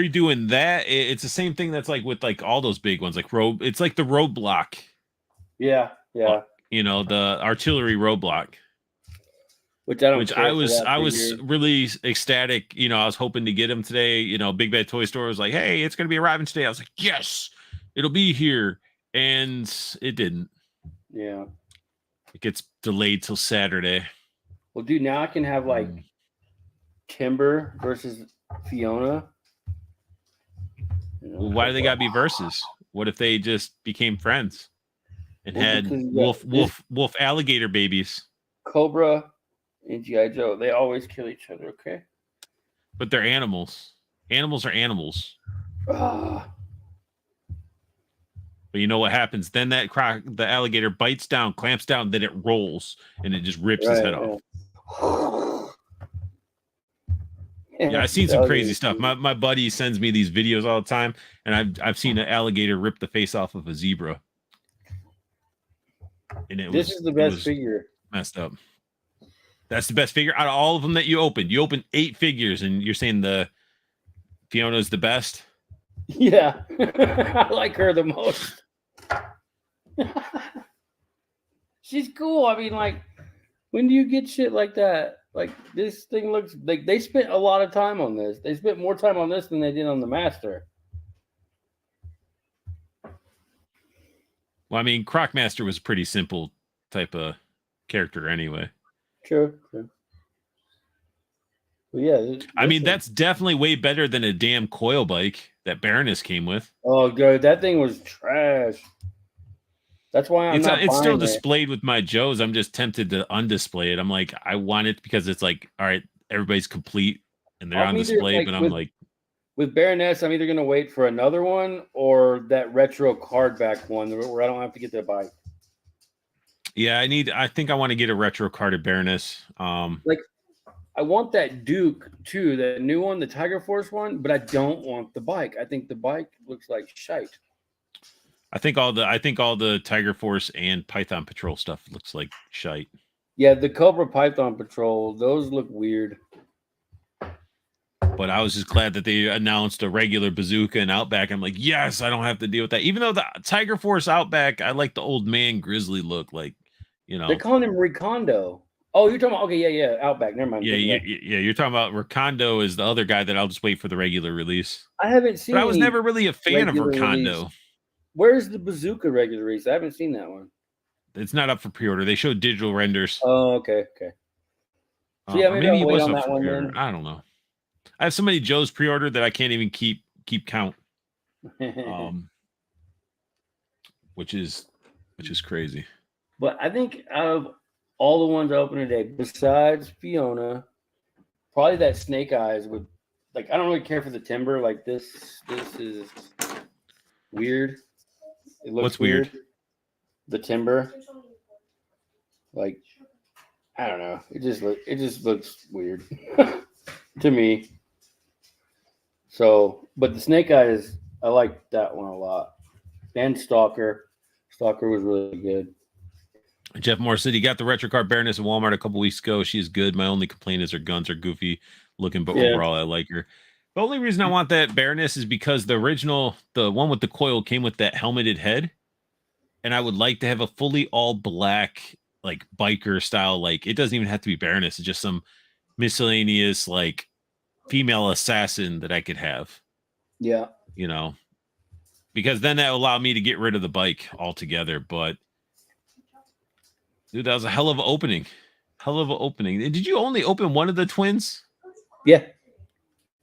doing that. It's the same thing that's like with like all those big ones, like it's like the roadblock. Yeah. You know, the artillery roadblock. Which I was really ecstatic. You know, I was hoping to get him today. You know, Big Bad Toy Store was like, "Hey, it's gonna be arriving today." I was like, "Yes, it'll be here," and it didn't. Yeah, it gets delayed till Saturday. Well, dude, now I can have like Timber versus Fiona. Well, why do they gotta be versus? What if they just became friends and had wolf alligator babies? Cobra and G.I. Joe, they always kill each other, okay? But they're animals. Animals are animals. But you know what happens? Then the alligator bites down, clamps down, then it rolls, and it just rips his head off. Yeah, I've seen some crazy stuff. My buddy sends me these videos all the time, and I've seen an alligator rip the face off of a zebra. And this is the best figure. Messed up. That's the best figure out of all of them that you opened. You opened 8 figures, and you're saying the Fiona's the best? Yeah, I like her the most. She's cool. I mean, like, when do you get shit like that? Like, this thing looks like they spent a lot of time on this. They spent more time on this than they did on the Master. Well, I mean, Crocmaster was a pretty simple type of character anyway. True. Well, yeah. I mean, that's definitely way better than a damn coil bike that Baroness came with. Oh, good. That thing was trash. That's why it's still displayed with my Joes. I'm just tempted to undisplay it. I'm like, I want it because it's like, all right, everybody's complete and they're on display. But I'm like, with Baroness, I'm either gonna wait for another one or that retro card back one where I don't have to get that bike. Yeah, I think I want to get a retro carded Baroness. Like, I want that Duke too, that new one, the Tiger Force one, but I don't want the bike. I think the bike looks like shite. I think all the Tiger Force and Python Patrol stuff looks like shite. Yeah, the Cobra Python Patrol, those look weird. But I was just glad that they announced a regular bazooka and Outback. I'm like, yes, I don't have to deal with that. Even though the Tiger Force Outback, I like the old man grizzly look. Like, you know, they're calling him Recondo. Oh, you're talking about yeah, Outback. Never mind. Yeah. You're talking about Recondo is the other guy that I'll just wait for the regular release. I haven't seen. But I was never really a fan of Recondo. Release. Where's the bazooka regular release? I haven't seen that one. It's not up for pre-order. They showed digital renders. Oh, okay. So yeah, maybe he was up for pre-order. I don't know. I have so many Joes pre-ordered that I can't even keep count. Which is crazy. But I think out of all the ones I opened today, besides Fiona, probably that Snake Eyes would, like, I don't really care for the Timber. Like, this is weird. It looks What's weird? The Timber. Like, I don't know. It just looks weird to me. So, but the Snake Eyes, I like that one a lot. And Stalker. Stalker was really good. Jeff Moore said he got the retro card Baroness at Walmart a couple weeks ago. She is good. My only complaint is her guns are goofy looking, but overall I like her. The only reason I want that Baroness is because the original, the one with the coil, came with that helmeted head. And I would like to have a fully all black, like biker style. Like, it doesn't even have to be Baroness. It's just some miscellaneous, like, female assassin that I could have. Yeah. You know, because then that will allow me to get rid of the bike altogether. But dude, that was a hell of an opening. Hell of an opening. Did you only open one of the twins? Yeah.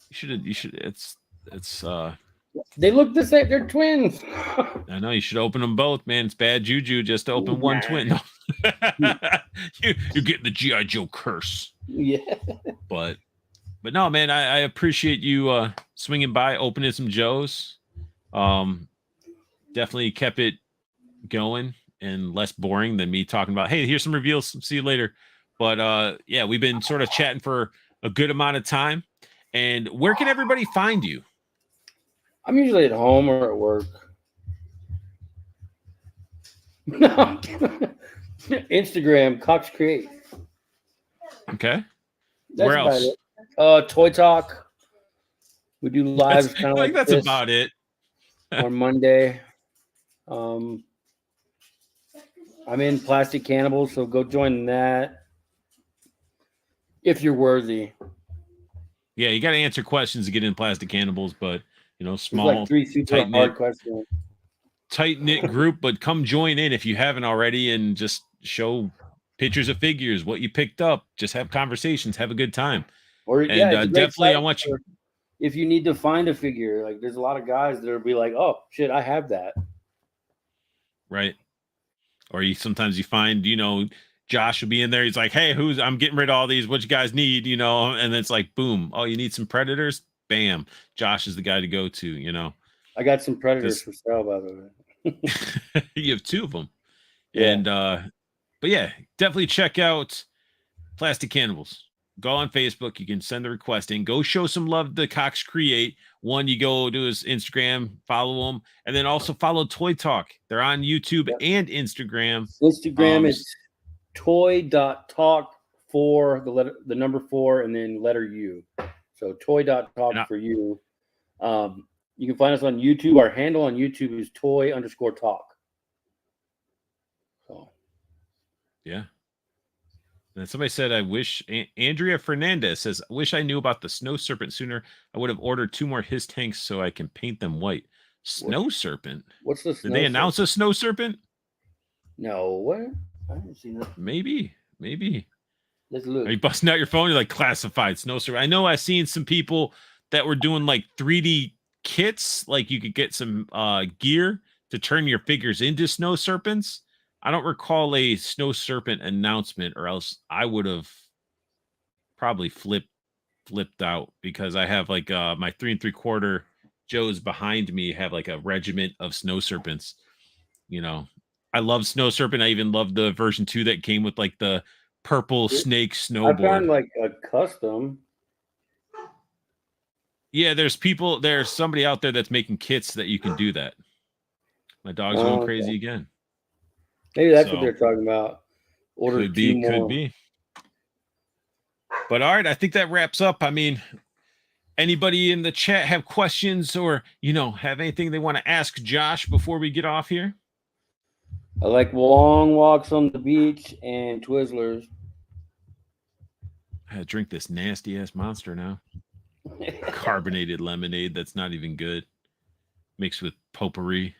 You should it's They look the same. They're twins. I know you should open them both, man. It's bad juju just to open one twin. No. You're getting the G.I. Joe curse. Yeah. But no, man, I appreciate you swinging by, opening some Joes. Definitely kept it going and less boring than me talking about, hey, here's some reveals. See you later. But yeah, we've been sort of chatting for a good amount of time. And where can everybody find you? I'm usually at home or at work. No. Instagram, Coxcreate. Okay. That's where else? About it. Toy Talk. We do lives kind of like that's this about it. on Monday. I'm in Plastic Cannibals, so go join that if you're worthy. Yeah, you got to answer questions to get in Plastic Cannibals, but small, like 3 super hard questions. Tight-knit group, but come join in if you haven't already and just show pictures of figures, what you picked up. Just have conversations, have a good time. Or and definitely, I want you. If you need to find a figure, like there's a lot of guys that'll be like, "Oh shit, I have that." Right. Or sometimes you find, Josh will be in there. He's like, "Hey, I'm getting rid of all these. What you guys need?" And it's like, boom. Oh, you need some Predators? Bam. Josh is the guy to go to. I got some Predators for sale, by the way. You have 2 of them. Yeah. And but yeah, definitely check out Plastic Cannibals. Go on Facebook. You can send the request in. Go show some love to Coxcreate. One, you go to his Instagram, follow him, and then also follow Toy Talk. They're on YouTube and Instagram. Instagram is toy.talk for the number 4 and then letter U. So toy.talk for you. You can find us on YouTube. Our handle on YouTube is toy_talk. So yeah. And somebody said, I wish Andrea Fernandez says, I wish I knew about the Snow Serpent sooner. I would have ordered 2 more his tanks so I can paint them white. Snow Serpent? What's the Did they announce a Snow Serpent? No, what? I haven't seen that. Maybe. Let's look. Are you busting out your phone? You're like, classified Snow Serpent. I know I've seen some people that were doing like 3D kits. Like you could get some gear to turn your figures into Snow Serpents. I don't recall a Snow Serpent announcement, or else I would have probably flipped out, because I have like my 3 3/4 Joes behind me have like a regiment of Snow Serpents. I love Snow Serpent. I even love the version 2 that came with like the purple snake snowboard. I found like a custom. Yeah, there's somebody out there that's making kits that you can do that. My dog's going crazy again. Maybe that's what they're talking about. Could be. But all right, I think that wraps up. I mean, anybody in the chat have questions or, have anything they want to ask Josh before we get off here? I like long walks on the beach and Twizzlers. I drink this nasty ass Monster now. Carbonated lemonade that's not even good. Mixed with potpourri.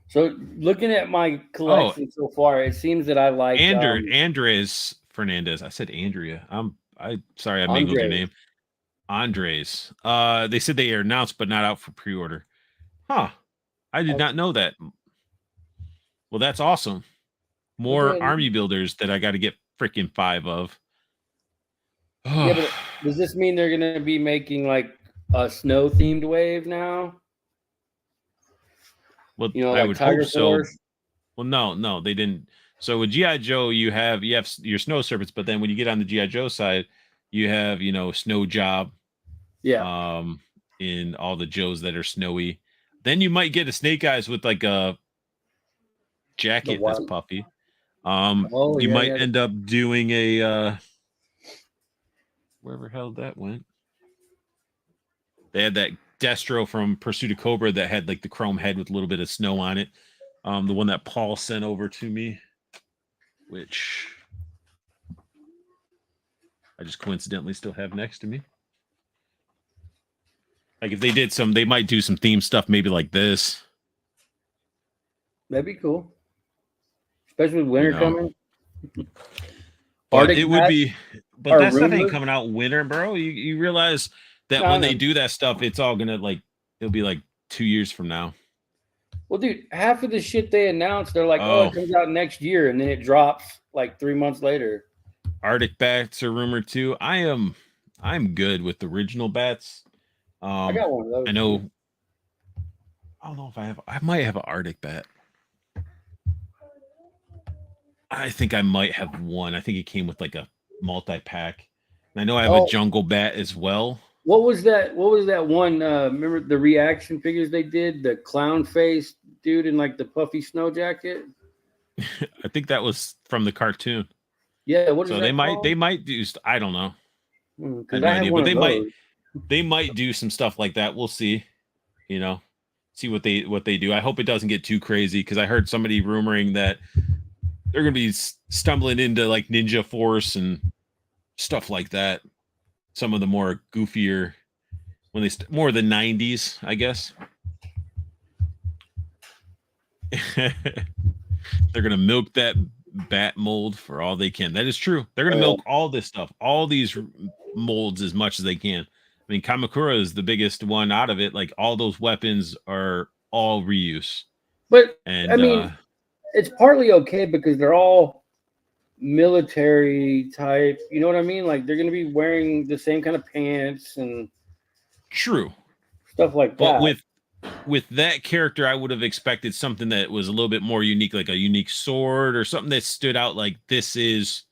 So looking at my collection so far, it seems that I like Andres Fernandez. I said Andrea. Sorry, I mangled your name. Andres. They said they are announced but not out for pre-order. Huh. I did not know that. Well, that's awesome. More army builders that I got to get freaking 5 of. Yeah, but does this mean they're going to be making like a snow themed wave now? Well, I would hope so. Well, no, they didn't. So with G.I. Joe, you have your Snow Serpents, but then when you get on the G.I. Joe side, you have, Snow Job. Yeah. In all the Joes that are snowy. Then you might get a Snake Eyes with like a jacket that's puffy. You might end up doing a wherever hell that went. They had that Destro from Pursuit of Cobra that had like the chrome head with a little bit of snow on it. The one that Paul sent over to me, which I just coincidentally still have next to me. Like if they did they might do some theme stuff, maybe like this. That'd be cool, especially with winter coming. But it would be, but that stuff ain't rumors. coming out winter, bro. You realize that when they do that stuff, it's all gonna like it'll be like 2 years from now. Well, dude, half of the shit they announced, they're like, oh, it comes out next year, and then it drops like 3 months later. Arctic bats are rumored too. I'm good with the original bats. I got one of those. I know. I don't know if I might have an Arctic bat. I think I might have one. I think it came with like a multi-pack. And I know I have a jungle bat as well. What was that? What was that one? Remember the reaction figures they did? The clown face dude in like the puffy snow jacket. I think that was from the cartoon. Yeah. What is so that they might do. I don't know. I have no idea, but they might do some stuff like that. We'll see. You know, see what they do. I hope it doesn't get too crazy because I heard somebody rumoring that they're gonna be stumbling into like Ninja Force and stuff like that. Some of the more goofier, when they more the 90s, I guess. They're gonna milk that bat mold for all they can. That is true. They're gonna milk all this stuff, all these molds as much as they can. I mean, Kamakura is the biggest one out of it. Like all those weapons are all reuse. But I mean, it's partly okay because they're all military type. You know what I mean? Like they're going to be wearing the same kind of pants and true stuff like that. But with that character, I would have expected something that was a little bit more unique, like a unique sword or something that stood out. Like this is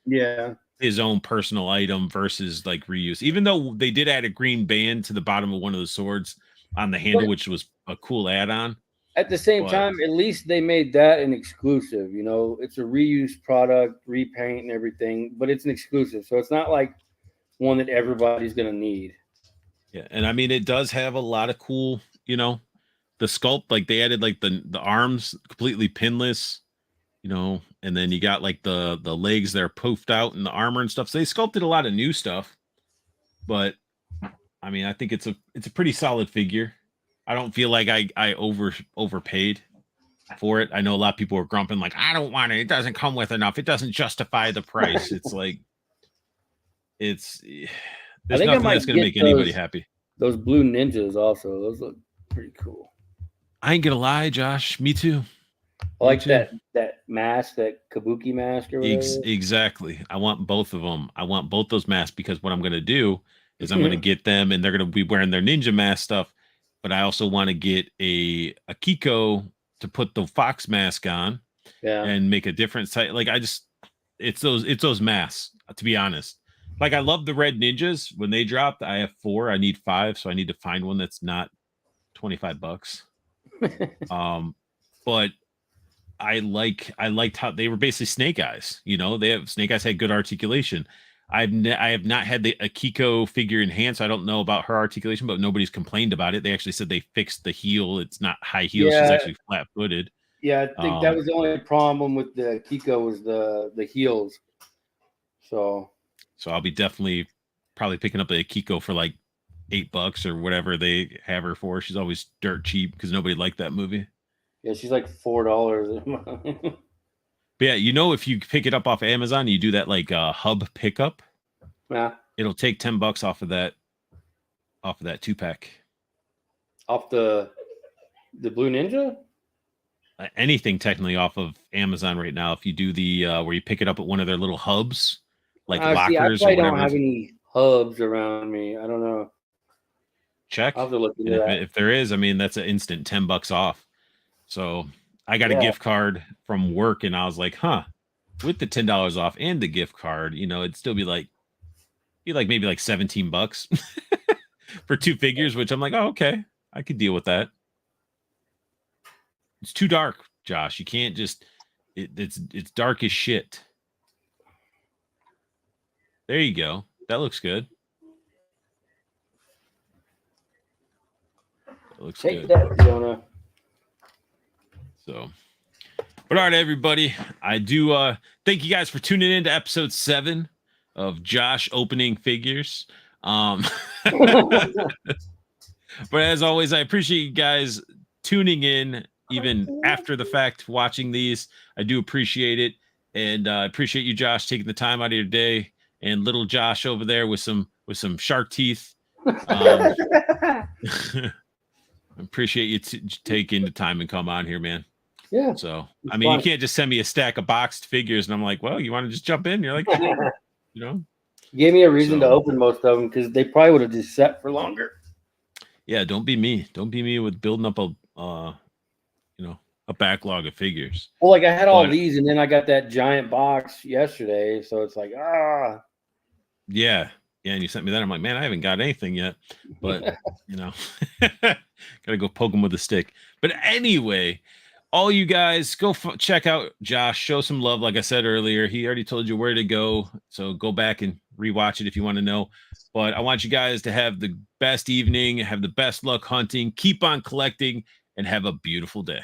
his own personal item versus like reuse. Even though they did add a green band to the bottom of one of the swords on the handle, which was a cool add-on. At the same time, at least they made that an exclusive. You know, it's a reuse product, repaint and everything, but it's an exclusive. So it's not like one that everybody's going to need. Yeah. And I mean, it does have a lot of cool, you know, the sculpt, like they added like the arms completely pinless, you know, and then you got like the legs that are poofed out and the armor and stuff. So they sculpted a lot of new stuff. But I mean, I think it's a pretty solid figure. I don't feel like I overpaid for it. I know a lot of people are grumping like, I don't want it. It doesn't come with enough. It doesn't justify the price. It's like, there's nothing that's going to make anybody happy. Those blue ninjas also, those look pretty cool. I ain't going to lie, Josh. Me too. I like that mask, that kabuki mask or whatever. Exactly. I want both of them. I want both those masks because what I'm going to do is I'm going to get them and they're going to be wearing their ninja mask stuff. But I also want to get a Kiko to put the fox mask on and make a different type. Like it's those masks, to be honest. Like I love the red ninjas when they dropped. I have 4. I need 5. So I need to find one that's not $25. But I liked how they were basically Snake Eyes. You know, Snake Eyes had good articulation. I have not had the Akiko figure enhanced. I don't know about her articulation, but nobody's complained about it. They actually said they fixed the heel. It's not high heel. She's actually flat footed. Yeah, I think that was the only problem with the Akiko was the heels. So I'll be definitely probably picking up a Akiko for like $8 or whatever they have her for. She's always dirt cheap because nobody liked that movie. Yeah, she's like $4. But yeah, you know, if you pick it up off Amazon, you do that like hub pickup. Yeah, it'll take $10 off of that 2-pack. Off the Blue Ninja. Anything technically off of Amazon right now. If you do the where you pick it up at one of their little hubs, like lockers or whatever. I don't have any hubs around me. I don't know. Check. I'll have to look into that. If there is, I mean, that's an instant $10 off. So I got a gift card from work, and I was like, with the $10 off and the gift card, you know, it'd still be like maybe like $17 for 2 figures, which I'm like, oh, okay, I could deal with that. It's too dark, Josh. You can't just it's dark as shit. There you go. That looks good. That looks Take good. That, Jonah. So, but all right, everybody. I do thank you guys for tuning in to episode 7 of Josh opening figures. But as always, I appreciate you guys tuning in, even after the fact, watching these. I do appreciate it. And I appreciate you, Josh, taking the time out of your day, and little Josh over there with some shark teeth. I appreciate you taking the time and come on here, man. Yeah. So, I mean, you can't just send me a stack of boxed figures and I'm like, well, you want to just jump in? You're like, sure. You know, you gave me a reason to open most of them because they probably would have just sat for longer. Yeah, don't be me. Don't be me with building up a backlog of figures. Well, like I had all these, and then I got that giant box yesterday, so it's like Yeah, and you sent me that. I'm like, man, I haven't got anything yet, but gotta go poke him with a stick. But anyway, all you guys go check out Josh, show some love. Like I said earlier, he already told you where to go, so go back and rewatch it if you want to know. But I want you guys to have the best evening, have the best luck hunting, keep on collecting, and have a beautiful day.